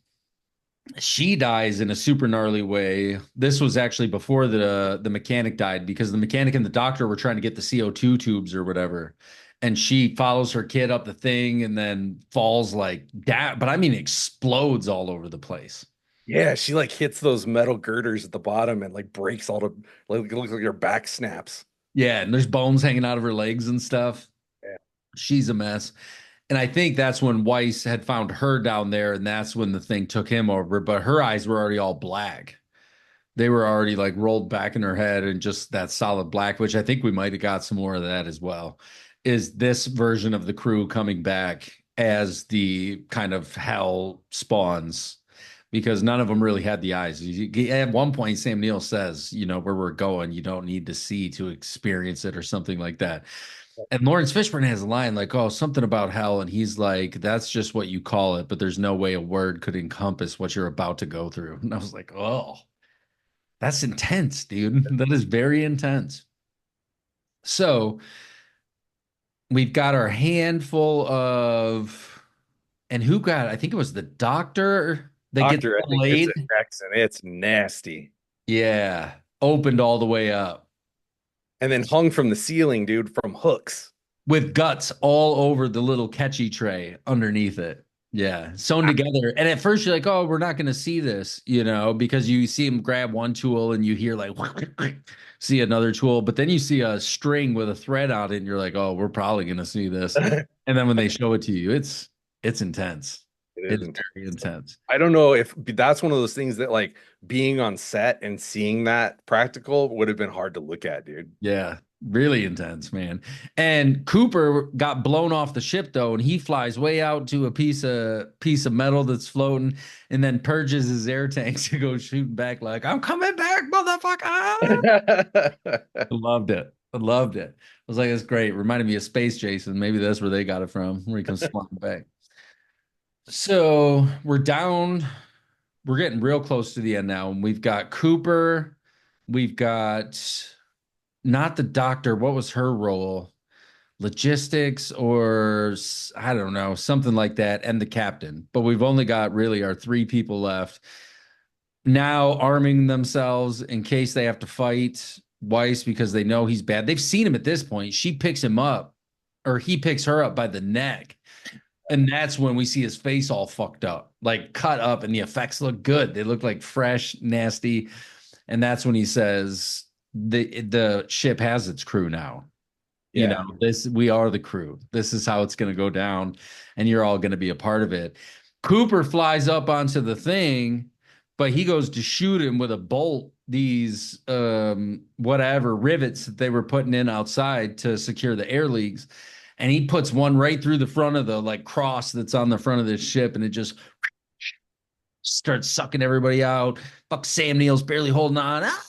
She dies in a super gnarly way. This was actually before the mechanic died because the mechanic and the doctor were trying to get the CO2 tubes or whatever. And she follows her kid up the thing and then falls like that. But I mean, explodes all over the place. Yeah, she like hits those metal girders at the bottom and like breaks all the like it looks like her back snaps. Yeah. And there's bones hanging out of her legs and stuff. Yeah. She's a mess. And I think that's when Weiss had found her down there. And that's when the thing took him over. But her eyes were already all black. They were already like rolled back in her head and just that solid black, which I think we might have got some more of that as well. Is this version of the crew coming back as the kind of hell spawns? Because none of them really had the eyes. At one point, Sam Neill says, where we're going, you don't need to see to experience it or something like that. And Lawrence Fishburne has a line like, oh, something about hell. And he's like, that's just what you call it, but there's no way a word could encompass what you're about to go through. And I was like, oh. That's intense, dude. That is very intense. So we've got our handful of, and who got, I think it was the doctor that gets Doctor, I think it's delayed. a Jackson. It's nasty. Yeah. Opened all the way up And then hung from the ceiling, dude, from hooks. with guts all over the little catchy tray underneath it. Yeah. Sewn together. And at first you're like, oh, we're not going to see this, because you see him grab one tool and you hear like, see another tool, but then you see a string with a thread on it and you're like, oh, we're probably going to see this. And then when they show it to you, it's intense. It is It's intense. very intense. I don't know if that's one of those things that like being on set and seeing that practical would have been hard to look at, dude. Yeah, really intense, man. And Cooper got blown off the ship though, and he flies way out to a piece of metal that's floating, and then purges his air tanks to go shooting back like, I'm coming back, motherfucker. I loved it. I loved it. I was like, that's great. Reminded me of Space Jason. Maybe that's where they got it from, where he comes flying back. So we're getting real close to the end now, and we've got Cooper We've got not the doctor. What was her role? Logistics or I don't know, something like that, and the captain. But we've only got really our three people left now, arming themselves in case they have to fight Weiss because they know he's bad. They've seen him at this point. She picks him up, or he picks her up by the neck. And that's when we see his face all fucked up, like cut up, and the effects look good. They look like fresh, nasty. And that's when he says the ship has its crew now. You Yeah. know, this we are the crew. This is how it's going to go down, and you're all going to be a part of it. Cooper flies up onto the thing, but he goes to shoot him with a bolt, these whatever rivets that they were putting in outside to secure the air leaks. And he puts one right through the front of the like cross that's on the front of this ship, and it just starts sucking everybody out. Fuck, Sam Neill's barely holding on. Ah!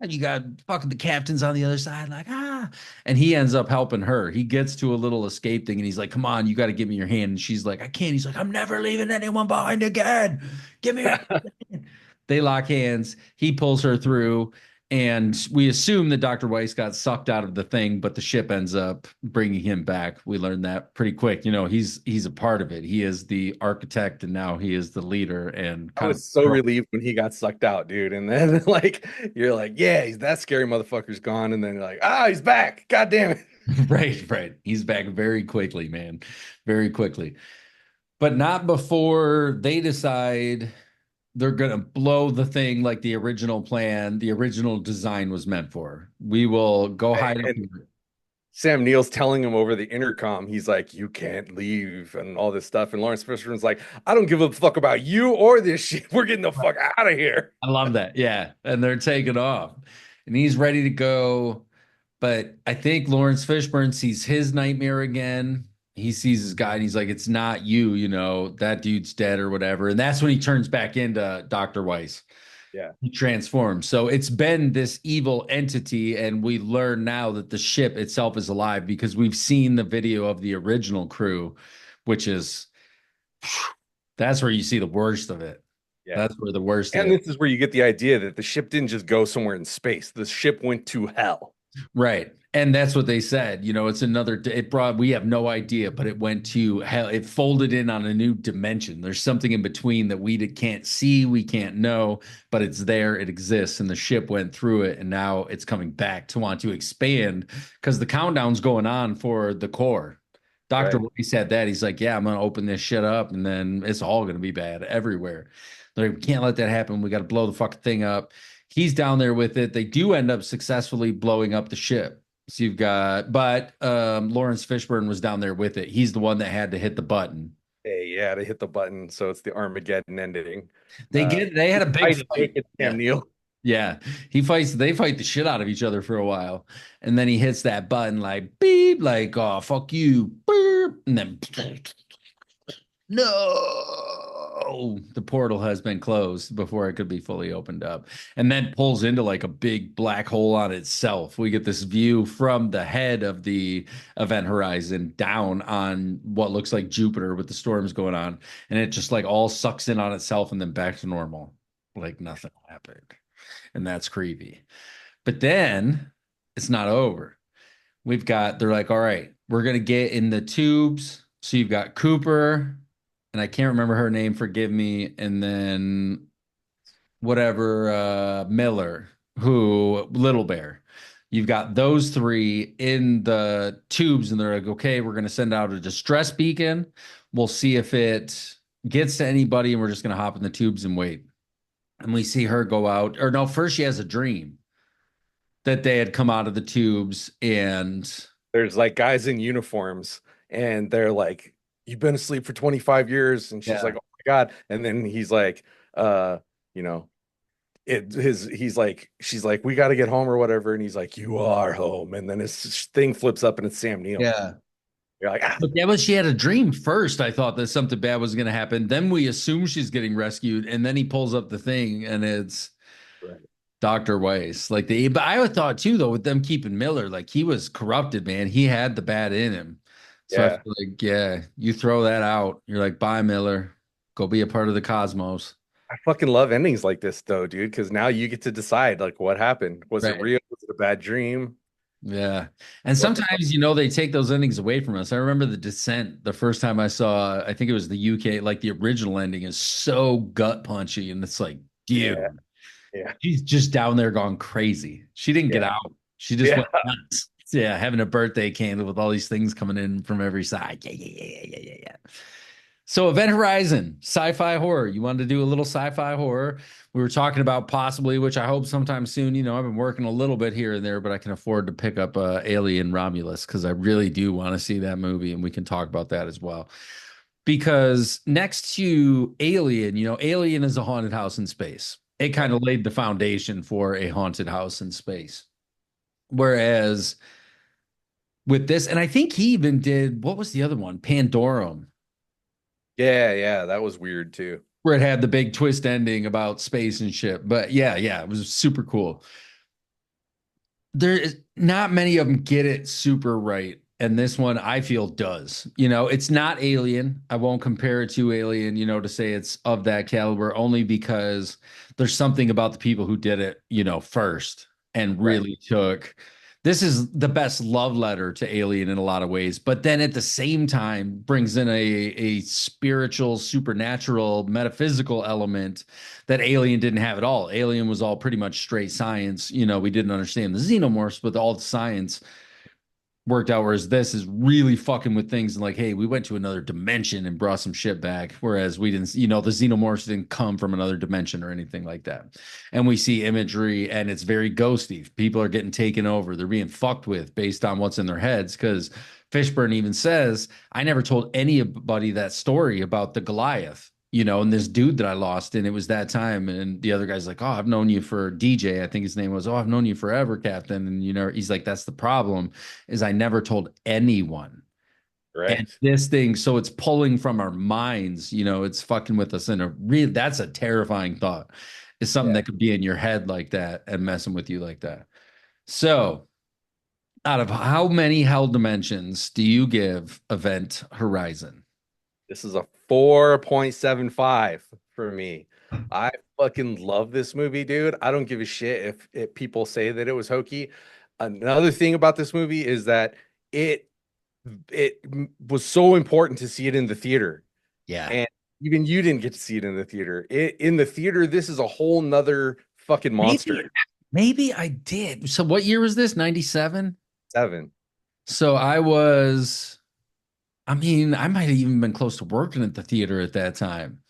And you got fucking the captain's on the other side, like, ah. And he ends up helping her. He gets to a little escape thing and he's like, come on, you got to give me your hand. And she's like, I can't. He's like, I'm never leaving anyone behind again. Give me your hand. They lock hands. He pulls her through. And we assume that Dr. Weiss got sucked out of the thing, but the ship ends up bringing him back. We learned that pretty quick. You know, he's a part of it. He is the architect, and now he is the leader. And I was so relieved when he got sucked out, dude. And then like you're like, yeah, he's that scary motherfucker's gone. And then you're like, he's back. God damn it. right. He's back very quickly, man. Very quickly. But not before they decide they're going to blow the thing like the original plan, the original design was meant for. We will go hide up. Sam Neill's telling him over the intercom, he's like, you can't leave and all this stuff. And Lawrence Fishburne's like, I don't give a fuck about you or this shit. We're getting the fuck out of here. I love that. Yeah. And they're taking off. And he's ready to go. But I think Lawrence Fishburne sees his nightmare again. He sees his guy and he's like, it's not you, you know, that dude's dead or whatever. And that's when he turns back into Dr. Weiss. Yeah. He transforms. So it's been this evil entity. And we learn now that the ship itself is alive because we've seen the video of the original crew, which is, that's where you see the worst of it. Yeah. That's where the worst and this is where you get the idea that the ship didn't just go somewhere in space. The ship went to hell. Right. And that's what they said. You know, it's another, we have no idea, but it went to hell. It folded in on a new dimension. There's something in between that we can't see, we can't know, but it's there, it exists. And the ship went through it. And now it's coming back to want to expand because the countdown's going on for the core. Dr. Right. Weiss said that. He's like, yeah, I'm going to open this shit up and then it's all going to be bad everywhere. They're like, we can't let that happen. We got to blow the fucking thing up. He's down there with it. They do end up successfully blowing up the ship. So you've got, but Lawrence Fishburne was down there with it. He's the one that had to hit the button. Hey, yeah, they hit the button. So it's the Armageddon ending. They had a big fight. Sam Neill. Yeah. They fight the shit out of each other for a while. And then he hits that button like beep, like, oh, fuck you. Burp, and then no, the portal has been closed before it could be fully opened up, and then pulls into like a big black hole on itself. We get this view from the head of the event horizon down on what looks like Jupiter with the storms going on, and it just like all sucks in on itself and then back to normal, like nothing happened. And that's creepy. But then it's not over. They're like, all right, we're gonna get in the tubes. So you've got Cooper, and I can't remember her name, forgive me, and then whatever, Miller, who Little Bear. You've got those three in the tubes, and they're like, okay, we're going to send out a distress beacon. We'll see if it gets to anybody, and we're just going to hop in the tubes and wait. And we see her go out, or no, first she has a dream that they had come out of the tubes, and there's like guys in uniforms, and they're like, you've been asleep for 25 years. And she's like, oh my God. And then he's like, you know, she's like, we got to get home or whatever. And he's like, you are home. And then his thing flips up and it's Sam Neill. Yeah. You're like, But that was, she had a dream first. I thought that something bad was going to happen. Then we assume she's getting rescued. And then he pulls up the thing and it's Dr. Weiss. But I thought too, though, with them keeping Miller, like he was corrupted, man. He had the bad in him. So I feel like, you throw that out. You're like, bye, Miller. Go be a part of the cosmos. I fucking love endings like this though, dude, because now you get to decide like what happened. Was it Right. real? Was it a bad dream? Yeah. And What the fuck? sometimes, they take those endings away from us. I remember The Descent, the first time I saw, I think it was the UK, like the original ending is so gut punchy. And it's like, Yeah, dude, yeah, she's just down there going crazy. She didn't get yeah, out. She just yeah. went nuts. Yeah, having a birthday candle with all these things coming in from every side. Yeah, yeah, yeah, yeah, yeah, yeah. So, Event Horizon, sci-fi horror. You wanted to do a little sci-fi horror. We were talking about possibly, which I hope sometime soon. I've been working a little bit here and there, but I can afford to pick up Alien Romulus because I really do want to see that movie, and we can talk about that as well. Because next to Alien, Alien is a haunted house in space. It kind Right. of laid the foundation for a haunted house in space. Whereas with this, and I think he even did, what was the other one? Pandorum, Yeah, yeah, that was weird too. where it had the big twist ending about space and shit. But yeah, yeah, it was super cool. There is not many of them get it super right. And this one I feel does. It's not Alien. I won't compare it to Alien, to say it's of that caliber, only because there's something about the people who did it, first and Right. really took. This is the best love letter to Alien in a lot of ways, but then at the same time brings in a spiritual, supernatural, metaphysical element that Alien didn't have at all. Alien was all pretty much straight science. We didn't understand the xenomorphs, but all the science worked out. Whereas this is really fucking with things and like, hey, we went to another dimension and brought some shit back. Whereas we didn't, the xenomorphs didn't come from another dimension or anything like that. And we see imagery and it's very ghosty. People are getting taken over. They're being fucked with based on what's in their heads. Because Fishburne even says, I never told anybody that story about the Goliath, and this dude that I lost, and it was that time. And the other guy's like, oh, I've known you for DJ. I think his name was, oh, I've known you forever, Captain. And, he's like, that's the problem is I never told anyone. And Right. this thing, so it's pulling from our minds, it's fucking with us in a real, that's a terrifying thought. It's something Yeah. that could be in your head like that and messing with you like that. So, out of how many hell dimensions do you give Event Horizon? This is a 4.75 for me. I fucking love this movie, dude. I don't give a shit if people say that it was hokey. Another thing about this movie is that it was so important to see it in the theater. Yeah. And even you didn't get to see it in the theater. In the theater, this is a whole nother fucking Maybe, monster. maybe I did. So, what year was this? 97? Seven. So, I might have even been close to working at the theater at that time.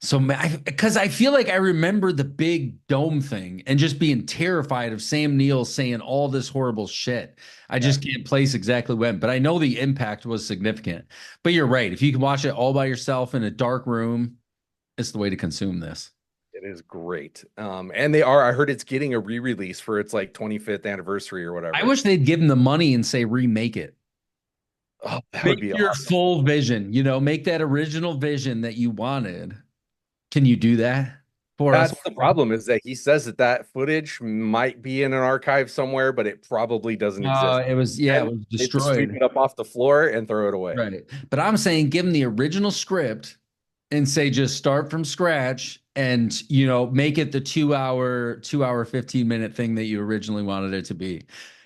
So, because I feel like I remember the big dome thing and just being terrified of Sam Neill saying all this horrible shit. I Yeah, just can't place exactly when, but I know the impact was significant. But you're right. If you can watch it all by yourself in a dark room, it's the way to consume this. it is great. And I heard it's getting a re-release for its like 25th anniversary or I whatever. wish they'd give them the money and say remake it. Oh, that Make would be your awesome. full vision, make that original vision that you wanted. Can you do that for us? That's the problem is that he says that that footage might be in an archive somewhere, but it probably doesn't exist. It was, yeah, it And was they just sweep destroyed. it up off the floor and throw it away. Right. But I'm saying give them the original script and say just start from scratch and make it the 2 hour 15-minute thing that you originally wanted it to be.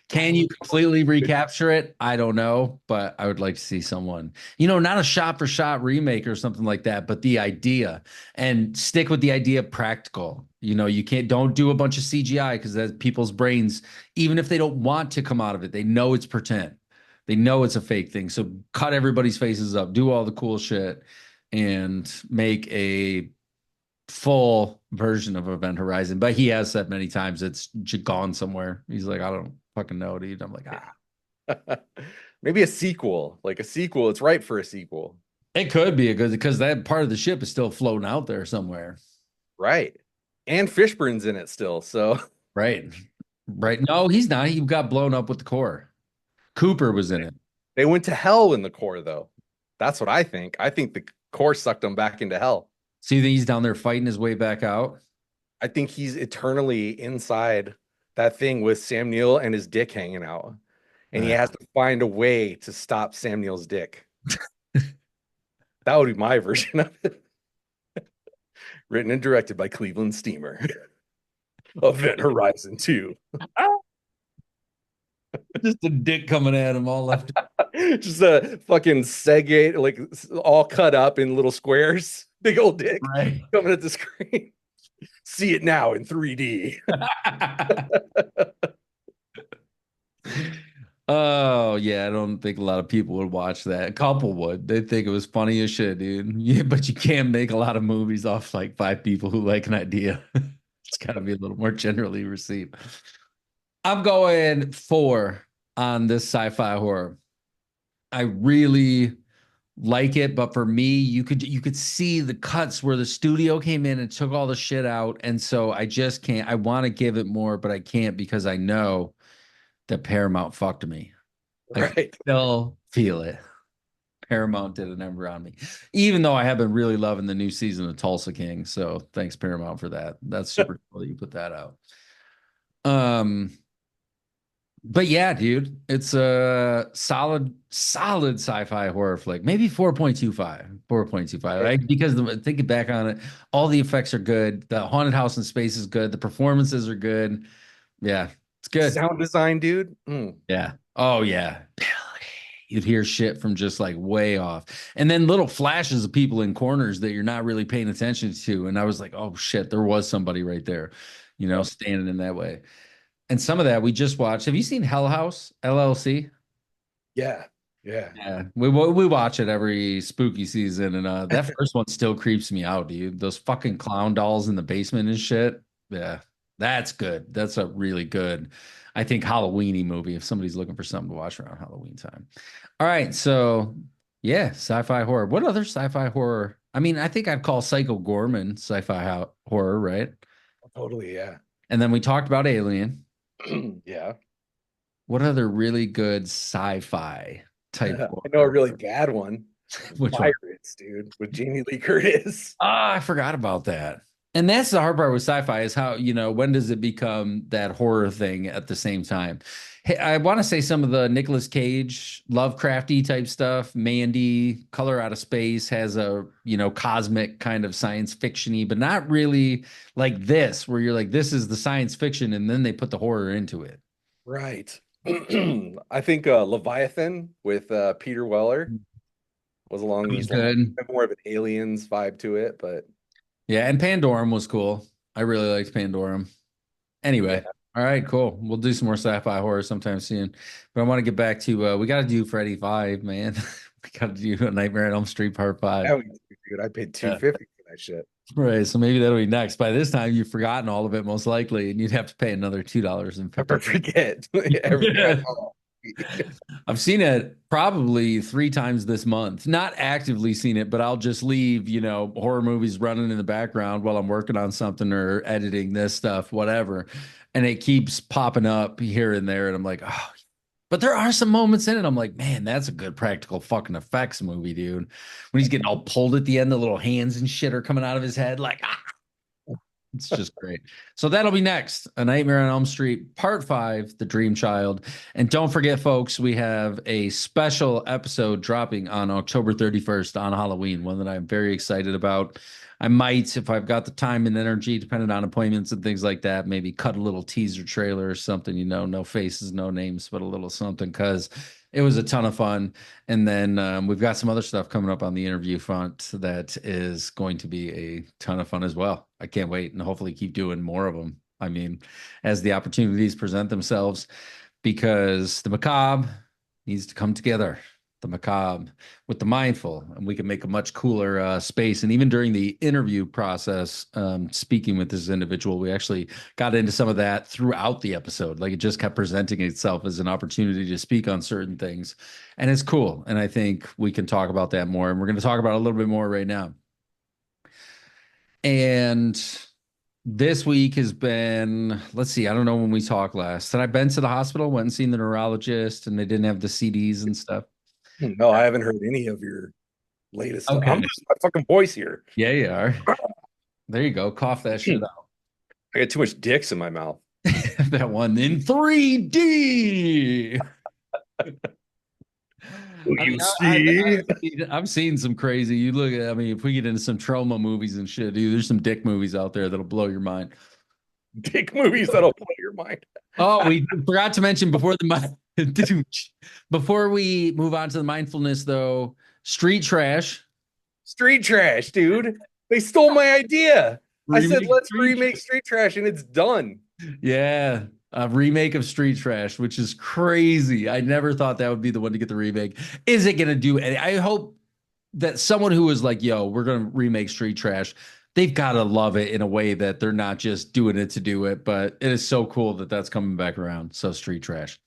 Can you completely recapture it? I don't know, but I would like to see someone, not a shot for shot remake or something like that, but the idea, and stick with the idea of practical. You don't do a bunch of CGI because that's people's brains, even if they don't want to come out of it, they know it's pretend. They know it's a fake thing. So cut everybody's faces up, do all the cool shit, and make a full version of Event Horizon. But he has said many times it's gone somewhere. He's like, I don't fucking know, dude. I'm like, Maybe a sequel, like a sequel. It's right for a sequel. it could be a good because that part of the ship is still floating out there somewhere. Right. And Fishburne's in it still. So Right. Right. No, he's not. He got blown up with the core. Cooper was in it. they went to hell in the core, though. That's what I think. I think the core sucked them back into hell. See, he's down there fighting his way back out. I think he's eternally inside that thing with Sam Neill and his dick hanging out. And he Uh, has to find a way to stop Sam Neill's dick. That would be my version of it. Written and directed by Cleveland Steamer. Event Horizon 2. Just a dick coming at him all left. Just a fucking Seagate, like all cut up in little squares. Big old dick Right. coming at the screen. See it now in 3D. Oh yeah, I don't think a lot of people would watch that. A couple would. They'd think it was funny as shit, dude. Yeah, but you can't make a lot of movies off like 5 people who like an idea. It's got to be a little more generally received. I'm going 4 on this sci-fi horror. I really like it, but for me, you could see the cuts where the studio came in and took all the shit out, and so I just can't. I want to give it more, but I can't because I know that Paramount fucked me. I Right. still feel it. Paramount did a number on me, even though I have been really loving the new season of Tulsa King. So thanks Paramount for that. That's super cool that you put that out. But yeah, dude, it's a solid sci-fi horror flick. Maybe 4.25, 4.25. Right? Because thinking back on it, all the effects are good. The haunted house in space is good. The performances are good. Yeah, it's good. Sound design, dude. Mm. Yeah. Oh yeah. Billy. You'd hear shit from just like way off. And then little flashes of people in corners that you're not really paying attention to. And I was like, oh shit, there was somebody right there, standing in that way. And some of that we just watched. Have you seen Hell House LLC? Yeah. Yeah. Yeah, we watch it every spooky season, and that first one still creeps me out, dude. Those fucking clown dolls in the basement and shit. Yeah, that's good. That's a really good, I think, Halloweeny movie if somebody's looking for something to watch around Halloween time. All right, so yeah, sci-fi horror. What other sci-fi horror? I mean, I think I'd call Psycho Gorman sci-fi horror, right? Totally. Yeah. And then we talked about Alien. Yeah. What other really good sci-fi type I know a horror? really bad one. Which one? Pirates, dude, with Jamie Lee Curtis. Ah, I forgot about that. And that's the hard part with sci-fi is how, when does it become that horror thing at the same time? Hey, I want to say some of the Nicolas Cage, Lovecrafty type stuff, Mandy, Color Out of Space has a, cosmic kind of science fiction-y, but not really like this, where you're like, this is the science fiction, and then they put the horror into it. Right. I think Leviathan with Peter Weller was along That was these lines. good. More of an aliens vibe to it, but Yeah, and Pandorum was cool. I really liked Pandorum. yeah. Anyway, all right, cool. We'll do some more sci-fi horror sometime soon. But I want to get back to we got to do Freddy 5, man. We got to do a Nightmare on Elm Street Part 5. That was good. I paid $250 for that shit. Right, so maybe that'll be next. By this time, you've forgotten all of it, most likely, and you'd have to pay another $2.50. Never forget. Every time. I've seen it probably 3 times this month. Not actively seen it, but I'll just leave, horror movies running in the background while I'm working on something or editing this stuff, whatever. And it keeps popping up here and there. And I'm like, oh, but there are some moments in it. I'm like, man, that's a good practical fucking effects movie, dude. When he's getting all pulled at the end, the little hands and shit are coming out of his head. Like, it's just great. So that'll be next. A Nightmare on Elm Street, Part 5, The Dream Child. And don't forget, folks, we have a special episode dropping on October 31st on Halloween, one that I'm very excited about. I might, if I've got the time and energy, depending on appointments and things like that, maybe cut a little teaser trailer or something, no faces, no names, but a little something, because it was a ton of fun. And then we've got some other stuff coming up on the interview front that is going to be a ton of fun as well. I can't wait, and hopefully keep doing more of them. I mean, as the opportunities present themselves, because the macabre needs to come together. The macabre with the mindful, and we can make a much cooler space. And even during the interview process, speaking with this individual, we actually got into some of that throughout the episode. Like, it just kept presenting itself as an opportunity to speak on certain things, and it's cool. And I think we can talk about that more, and we're going to talk about it a little bit more right now. And this week has been, let's see, I don't know when we talked last. Had I been to the hospital, went and seen the neurologist, and they didn't have the CDs and stuff? No, I haven't heard any of your latest stuff. Okay. I'm losing my fucking voice here. Yeah, you are. There you go. Cough that shit out. I got too much dicks in my mouth. That one in 3D. I mean, You see, I've seen some crazy. You look at, I mean, if we get into some trauma movies and shit, dude, there's some dick movies out there that'll blow your mind. dick movies that'll blow your mind. Oh, we forgot to mention before dude, before we move on to the mindfulness, though, street trash. Street trash, dude. They stole my idea. I said, Remake let's Street remake Street Trash, and it's done. Yeah, a remake of Street Trash, which is crazy. I never thought that would be the one to get the remake. Is it going to do any? I hope that someone who was like, yo, we're going to remake Street Trash, they've got to love it in a way that they're not just doing it to do it. But it is so cool that that's coming back around. So, Street Trash.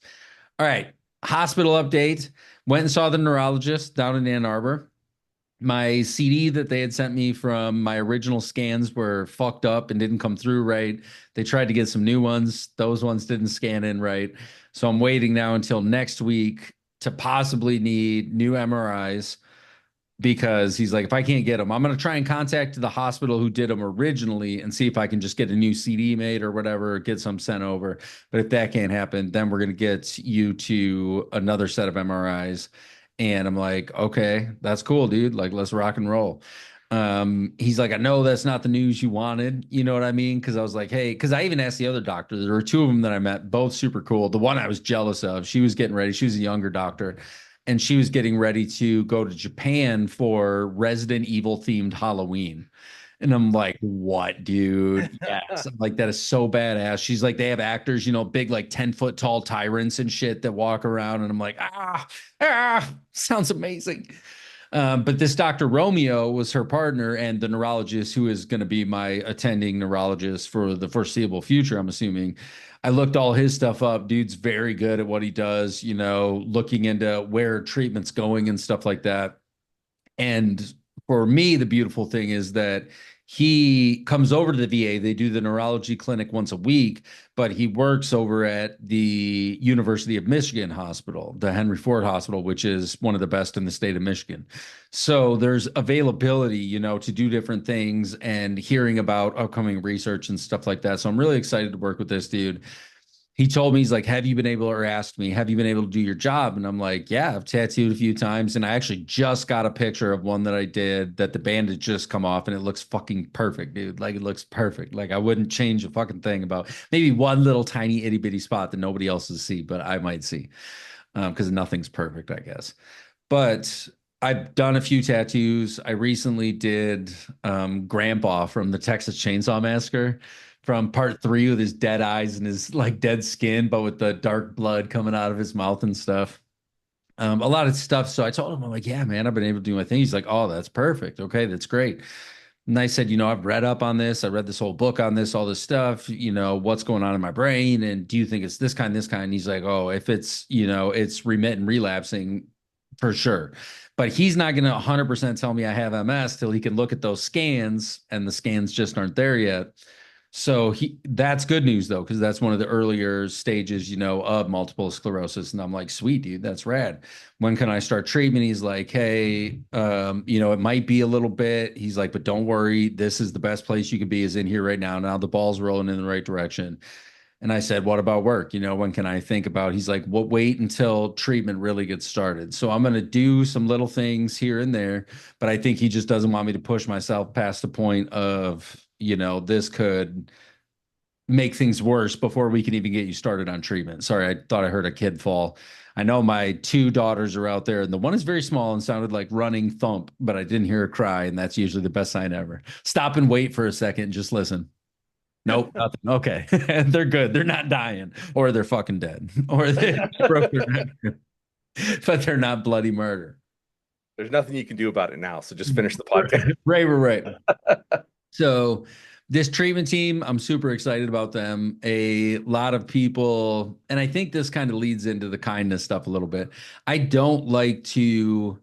All right. Hospital update. Went and saw the neurologist down in Ann Arbor. My CD that they had sent me from my original scans were fucked up and didn't come through right. They tried to get some new ones. Those ones didn't scan in right. So I'm waiting now until next week to possibly need new MRIs because he's like, if I can't get them, I'm going to try and contact the hospital who did them originally and see if I can just get a new CD made or whatever, get some sent over. But if that can't happen, then we're going to get you to another set of MRIs. And I'm like, okay, that's cool, dude. Like, let's rock and roll. He's like, I know that's not the news you wanted. You know what I mean? Because I was like, hey, because I even asked the other doctor. There were two of them that I met, both super cool. The one I was jealous of, she was getting ready. She was a younger doctor, and she was getting ready to go to Japan for Resident Evil themed Halloween. And I'm like, what, dude? Yes. I'm like, that is so badass. She's like, they have actors, big, like 10-foot tall tyrants and shit that walk around. And I'm like, sounds amazing. But this Dr. Romeo was her partner and the neurologist who is going to be my attending neurologist for the foreseeable future, I'm assuming. I looked all his stuff up. Dude's very good at what he does, looking into where treatment's going and stuff like that. And for me, the beautiful thing is that he comes over to the VA. They do the neurology clinic once a week, but he works over at the University of Michigan Hospital, the Henry Ford Hospital, which is one of the best in the state of Michigan. So there's availability, to do different things and hearing about upcoming research and stuff like that. So I'm really excited to work with this dude. He told me, he's like, have you been able, or asked me, have you been able to do your job? And I'm like, yeah, I've tattooed a few times. And I actually just got a picture of one that I did that the band had just come off and it looks fucking perfect, dude. Like, it looks perfect. Like, I wouldn't change a fucking thing about maybe one little tiny itty bitty spot that nobody else will see, but I might see because nothing's perfect, I guess. But I've done a few tattoos. I recently did Grandpa from the Texas Chainsaw Massacre from part 3 with his dead eyes and his like dead skin, but with the dark blood coming out of his mouth and stuff. A lot of stuff. So I told him, I'm like, yeah, man, I've been able to do my thing. He's like, oh, that's perfect. Okay, that's great. And I said, I've read up on this. I read this whole book on this, all this stuff, what's going on in my brain. And do you think it's this kind, this kind? And he's like, oh, if it's, it's remitting, relapsing for sure. But he's not going to 100% tell me I have MS till he can look at those scans, and the scans just aren't there yet. So that's good news though, because that's one of the earlier stages, of multiple sclerosis. And I'm like, sweet, dude, that's rad. When can I start treatment? He's like, hey, it might be a little bit. He's like, but don't worry, this is the best place you could be, is in here right now. Now the ball's rolling in the right direction. And I said, what about work? When can I think about? He's like, well, wait until treatment really gets started. So I'm going to do some little things here and there, but I think he just doesn't want me to push myself past the point of, this could make things worse before we can even get you started on treatment. Sorry, I thought I heard a kid fall. I know my 2 daughters are out there, and the one is very small and sounded like running thump, but I didn't hear her cry, and that's usually the best sign ever. Stop and wait for a second and just listen. Nope, nothing. Okay. They're good. They're not dying, or they're fucking dead, or they broke their neck, but they're not bloody murder. There's nothing you can do about it now. So just finish the podcast. Right. So this treatment team, I'm super excited about them. A lot of people, and I think this kind of leads into the kindness stuff a little bit. I don't like to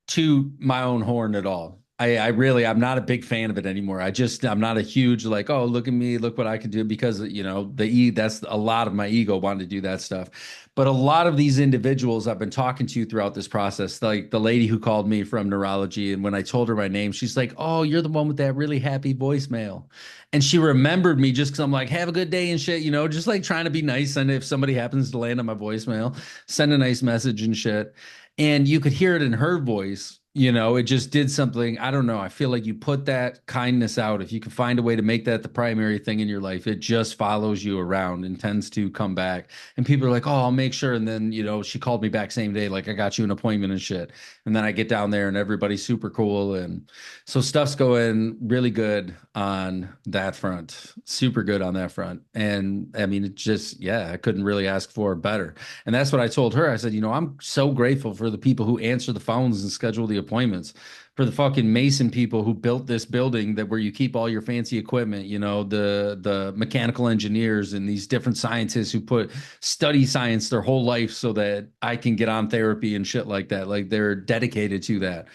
toot my own horn at all. I'm not a big fan of it anymore. I'm not a huge like, oh, look at me, look what I can do, because that's a lot of my ego wanting to do that stuff. But a lot of these individuals I've been talking to throughout this process, like the lady who called me from neurology, and when I told her my name, she's like, oh, you're the one with that really happy voicemail. And she remembered me just because I'm like, have a good day and shit, just like trying to be nice. And if somebody happens to land on my voicemail, send a nice message and shit. And you could hear it in her voice. It just did something. I don't know. I feel like you put that kindness out. If you can find a way to make that the primary thing in your life, it just follows you around and tends to come back. And people are like, oh, I'll make sure. And then, she called me back same day, like I got you an appointment and shit. And then I get down there and everybody's super cool. And so stuff's going really good on that front, super good on that front. And I mean, it just, yeah, I couldn't really ask for better. And that's what I told her. I said, I'm so grateful for the people who answer the phones and schedule the appointments, for the fucking mason people who built this building that where you keep all your fancy equipment, the mechanical engineers and these different scientists who study science their whole life so that I can get on therapy and shit like that. Like they're dedicated to that.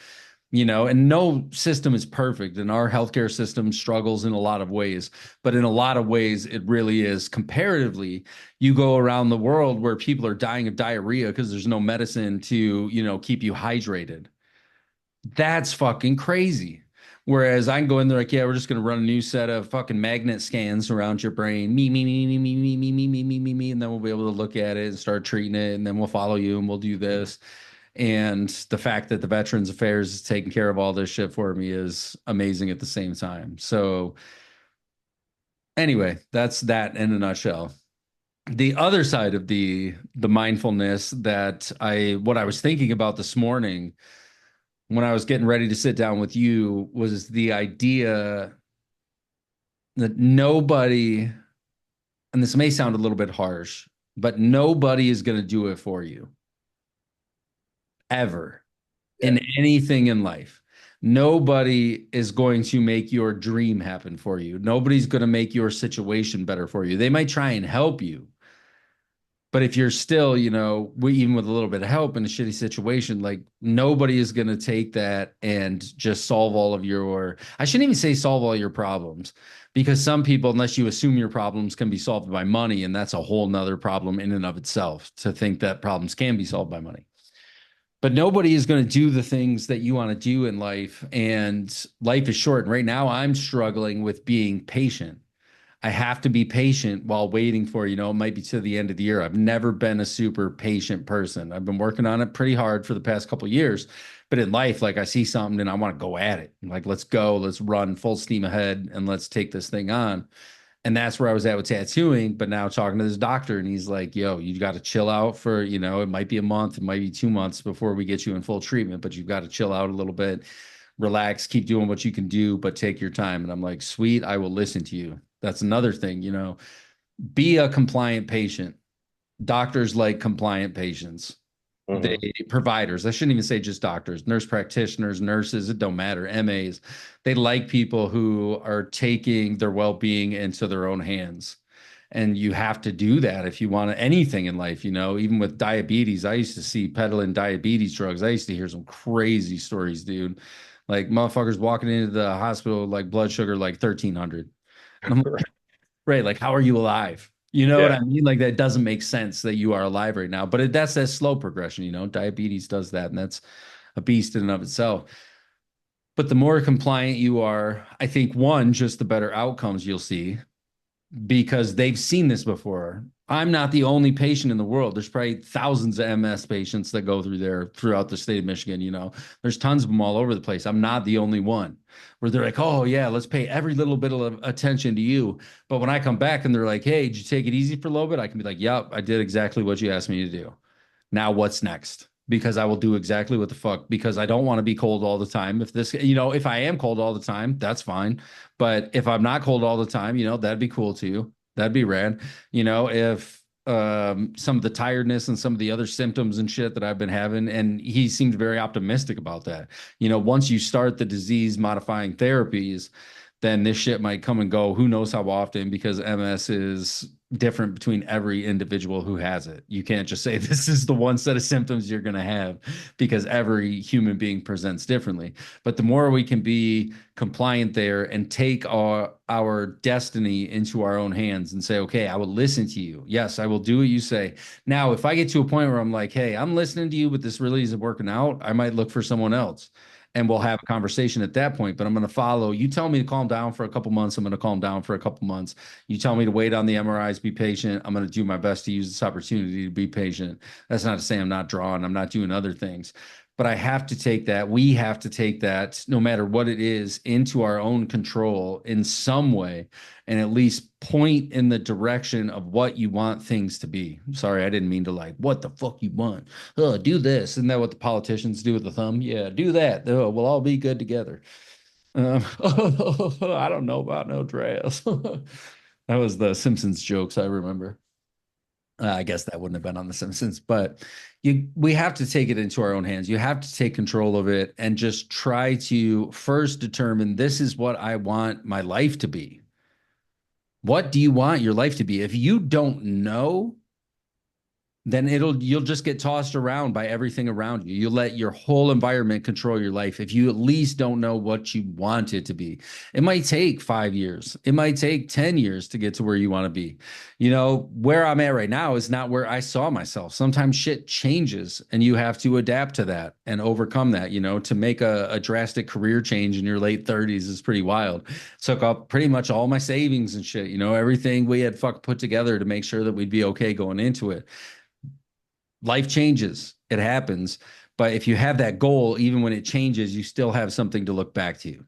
And no system is perfect, and our healthcare system struggles in a lot of ways, but in a lot of ways it really is. Comparatively, you go around the world where people are dying of diarrhea because there's no medicine to keep you hydrated. That's fucking crazy. Whereas I can go in there like, yeah, we're just going to run a new set of fucking magnet scans around your brain, me, and then we'll be able to look at it and start treating it, and then we'll follow you and we'll do this. And the fact that the Veterans Affairs is taking care of all this shit for me is amazing at the same time. So anyway, that's that in a nutshell. The other side of the mindfulness that what I was thinking about this morning when I was getting ready to sit down with you was the idea that nobody, and this may sound a little bit harsh, but nobody is going to do it for you ever. In anything in life. Nobody is going to make your dream happen for you. Nobody's going to make your situation better for you. They might try and help you. But if you're still, even with a little bit of help in a shitty situation, like nobody is going to take that and just solve all of I shouldn't even say solve all your problems, because some people, unless you assume your problems can be solved by money, and that's a whole nother problem in and of itself, to think that problems can be solved by money. But nobody is going to do the things that you want to do in life. And life is short. And right now I'm struggling with being patient. I have to be patient while waiting for, it might be to the end of the year. I've never been a super patient person. I've been working on it pretty hard for the past couple of years. But in life, like I see something and I want to go at it. Like, let's go, let's run full steam ahead and let's take this thing on. And that's where I was at with tattooing, but now talking to this doctor, and he's like, yo, you got to chill out for, it might be a month, it might be 2 months before we get you in full treatment, but you've got to chill out a little bit, relax, keep doing what you can do, but take your time. And I'm like, sweet, I will listen to you. That's another thing, be a compliant patient. Doctors like compliant patients. They providers, I shouldn't even say just doctors, nurse practitioners, nurses, it don't matter, MAs. They like people who are taking their well-being into their own hands. And you have to do that if you want anything in life, even with diabetes. I used to see peddling diabetes drugs. I used to hear some crazy stories, dude. Like motherfuckers walking into the hospital, like blood sugar, like 1300. And I'm like, right, like, how are you alive? You know what I mean? Like, that doesn't make sense that you are alive right now. But that's that slow progression, diabetes does that. And that's a beast in and of itself. But the more compliant you are, I think, one, just the better outcomes you'll see, because they've seen this before. I'm not the only patient in the world. There's probably thousands of MS patients that go through there throughout the state of Michigan. There's tons of them all over the place. I'm not the only one where they're like, oh yeah, let's pay every little bit of attention to you. But when I come back and they're like, hey, did you take it easy for a little bit? I can be like, yep, I did exactly what you asked me to do. Now what's next? Because I will do exactly what the fuck, because I don't want to be cold all the time. If I am cold all the time, that's fine. But if I'm not cold all the time, that'd be cool too. That'd be rad. If some of the tiredness and some of the other symptoms and shit that I've been having, and he seemed very optimistic about that. Once you start the disease modifying therapies, then this shit might come and go. Who knows how often, because MS is different between every individual who has it. You can't just say this is the one set of symptoms you're going to have, because every human being presents differently. But the more we can be compliant there and take our destiny into our own hands and say, okay, I will listen to you. Yes, I will do what you say. Now, if I get to a point where I'm like, hey, I'm listening to you, but this really isn't working out, I might look for someone else. and we'll have a conversation at that point. But I'm going to follow. You tell me to calm down for a couple months, I'm going to calm down for a couple months. You tell me to wait on the MRIs, be patient. I'm going to do my best to use this opportunity to be patient. That's not to say I'm not drawing, I'm not doing other things. But I have to take that. We have to take that, no matter what it is, into our own control in some way, and at least point in the direction of what you want things to be. Sorry, I didn't mean to like, what the fuck you want? Oh, do this. Isn't that what the politicians do with the thumb? Yeah, do that. Oh, we'll all be good together. I don't know about no dress. That was the Simpsons jokes I remember. I guess that wouldn't have been on The Simpsons, but we have to take it into our own hands. You have to take control of it and just try to first determine, this is what I want my life to be. What do you want your life to be? If you don't know, then you'll just get tossed around by everything around you. You let your whole environment control your life if you at least don't know what you want it to be. It might take 5 years. It might take 10 years to get to where you want to be. You know, where I'm at right now is not where I saw myself. Sometimes shit changes and you have to adapt to that and overcome that. You know, to make a drastic career change in your late 30s is pretty wild. Took up pretty much all my savings and shit, you know, everything we had put together to make sure that we'd be okay going into it. Life changes, it happens. But if you have that goal, even when it changes, you still have something to look back to.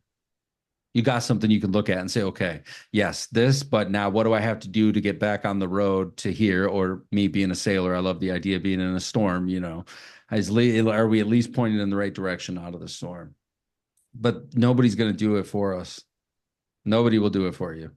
You got something you can look at and say, okay, yes, this, but now what do I have to do to get back on the road to here? Or me being a sailor, I love the idea of being in a storm, you know, are we at least pointing in the right direction out of the storm? But nobody's going to do it for us. Nobody will do it for you.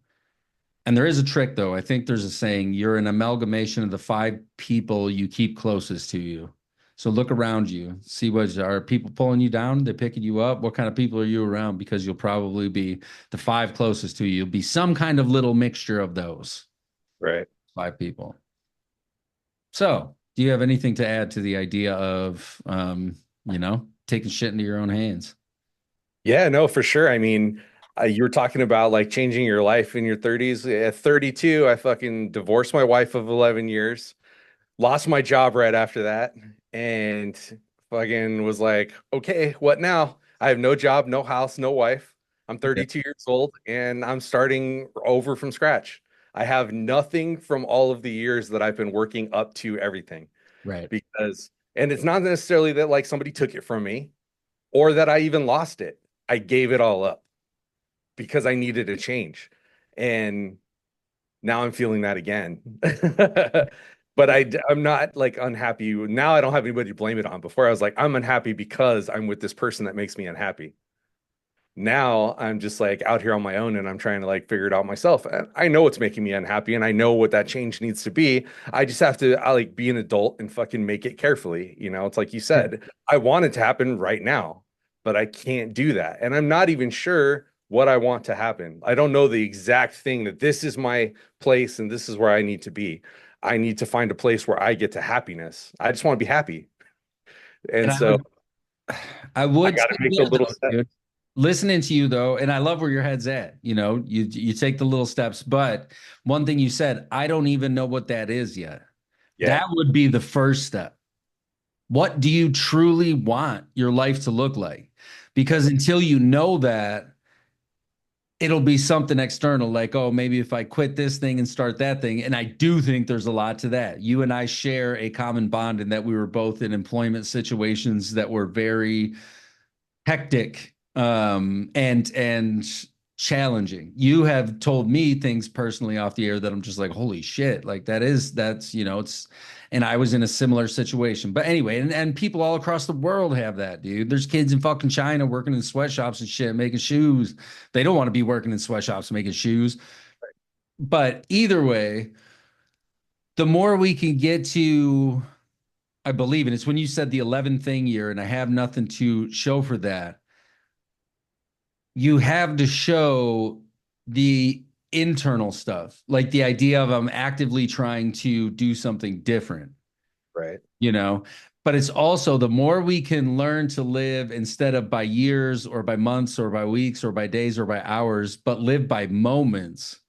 And there is a trick, though. I think there's a saying, you're an amalgamation of the 5 people you keep closest to you. So look around you, see are people pulling you down? They're picking you up. What kind of people are you around? Because you'll probably be the 5 closest to you. You'll be some kind of little mixture of those. Right. 5 people. So do you have anything to add to the idea of, you know, taking shit into your own hands? Yeah, no, for sure. I mean, you were talking about like changing your life in your 30s. At 32, I fucking divorced my wife of 11 years, lost my job right after that, and fucking was like, okay, what now? I have no job, no house, no wife. I'm 32 years old and I'm starting over from scratch. I have nothing from all of the years that I've been working up to everything. Right. And it's not necessarily that like somebody took it from me or that I even lost it. I gave it all up because I needed a change. And now I'm feeling that again. But I'm not like unhappy. Now I don't have anybody to blame it on. Before I was like, I'm unhappy because I'm with this person that makes me unhappy. Now I'm just like out here on my own and I'm trying to like figure it out myself. And I know what's making me unhappy and I know what that change needs to be. I just have to like be an adult and fucking make it carefully. You know, it's like you said, I want it to happen right now, but I can't do that. And I'm not even sure what I want to happen. I don't know the exact thing that this is my place and this is where I need to be. I need to find a place where I get to happiness. I just want to be happy. And so I would got to make the little step. dude. Listening to you though, and I love where your head's at. You know, you take the little steps, but one thing you said, I don't even know what that is yet. Yeah. That would be the first step. What do you truly want your life to look like? Because until you know that, it'll be something external, like, oh, maybe if I quit this thing and start that thing. And I do think there's a lot to that. You and I share a common bond in that we were both in employment situations that were very hectic, and challenging. You have told me things personally off the air that I'm just like, holy shit, like that's, you know, and I was in a similar situation. But anyway, and people all across the world have that, dude. There's kids in fucking China working in sweatshops and shit, making shoes. They don't want to be working in sweatshops making shoes. But either way, the more we can get to, I believe, and it's when you said the 11 thing year, and I have nothing to show for that. You have to show the internal stuff, like the idea of I'm actively trying to do something different. Right. You know, but it's also the more we can learn to live instead of by years or by months or by weeks or by days or by hours, but live by moments,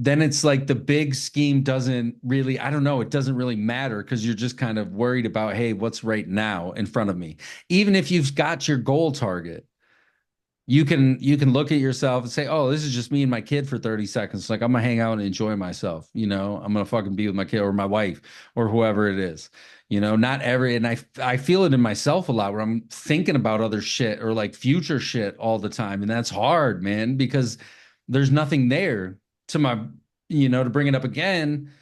then it's like the big scheme doesn't really, I don't know, it doesn't really matter because you're just kind of worried about, hey, what's right now in front of me. Even if you've got your goal target, you can look at yourself and say, oh, this is just me and my kid for 30 seconds. Like I'm gonna hang out and enjoy myself, I'm gonna fucking be with my kid or my wife or whoever it is. Not every, and I feel it in myself a lot where I'm thinking about other shit or like future shit all the time. And that's hard, man, because there's nothing there to my, to bring it up again.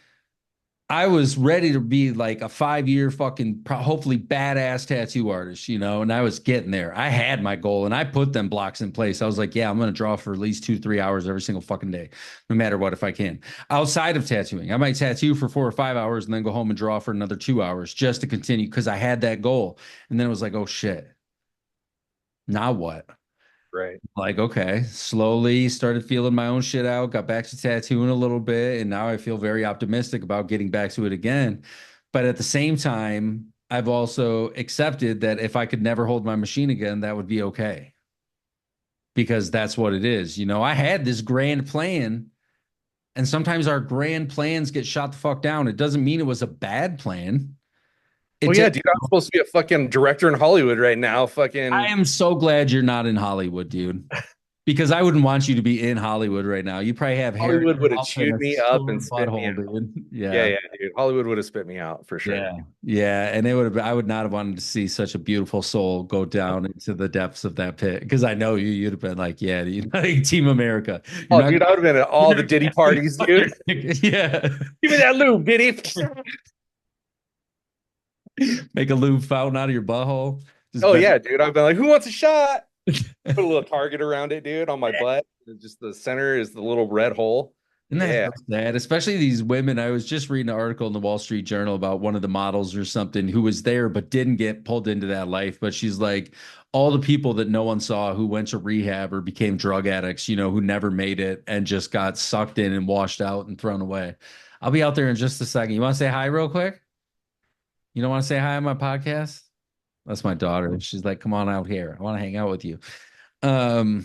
I was ready to be like a 5-year fucking hopefully badass tattoo artist, and I was getting there. I had my goal and I put them blocks in place. I was like, yeah, I'm going to draw for at least 2-3 hours every single fucking day, no matter what, if I can. Outside of tattooing, I might tattoo for 4 or 5 hours and then go home and draw for another 2 hours just to continue because I had that goal. And then it was like, oh shit, now what? Right. Like, okay, slowly started feeling my own shit out, got back to tattooing a little bit, and now I feel very optimistic about getting back to it again. But at the same time, I've also accepted that if I could never hold my machine again, that would be okay. Because that's what it is. I had this grand plan, and sometimes our grand plans get shot the fuck down. It doesn't mean it was a bad plan. Well, yeah, dude, I'm supposed to be a fucking director in Hollywood right now. Fucking, I am so glad you're not in Hollywood, dude. Because I wouldn't want you to be in Hollywood right now. You probably have hair. Hollywood would have chewed me up and spit me out. Dude. Yeah, dude. Hollywood would have spit me out for sure. Yeah, and it would have. I would not have wanted to see such a beautiful soul go down into the depths of that pit because I know you'd have been like, yeah, like Team America. Dude, I would have been at all the Diddy parties, dude. Yeah, give me that lube, Diddy. Make a lube fountain out of your butthole. Yeah, dude. I've been like, who wants a shot? Put a little target around it, dude, on my butt. Just the center is the little red hole. And that's so sad, especially these women. I was just reading an article in the Wall Street Journal about one of the models or something who was there but didn't get pulled into that life. But she's like, all the people that no one saw who went to rehab or became drug addicts, who never made it and just got sucked in and washed out and thrown away. I'll be out there in just a second. You want to say hi real quick? You don't want to say hi on my podcast? That's my daughter. She's like, come on out here. I want to hang out with you. My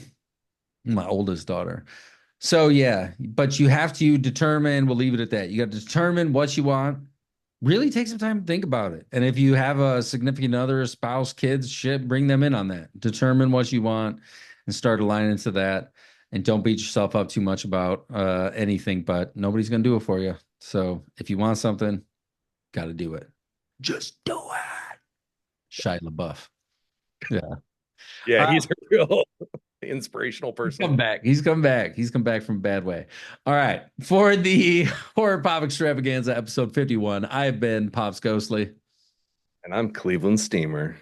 oldest daughter. So yeah, but you have to determine, we'll leave it at that. You got to determine what you want. Really take some time to think about it. And if you have a significant other, a spouse, kids, shit, bring them in on that. Determine what you want and start aligning to that. And don't beat yourself up too much about anything, but nobody's going to do it for you. So if you want something, got to do it. Just do it. Shia LaBeouf. Yeah. Yeah, he's a real inspirational person. He's come back. He's come back from a bad way. All right. For the Horror Pop Extravaganza, episode 51, I've been Pops Ghostly. And I'm Cleveland Steamer.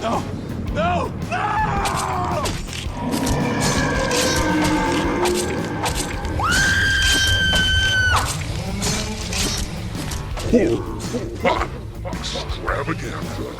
No! No! No! Horror Pop Extravaganza.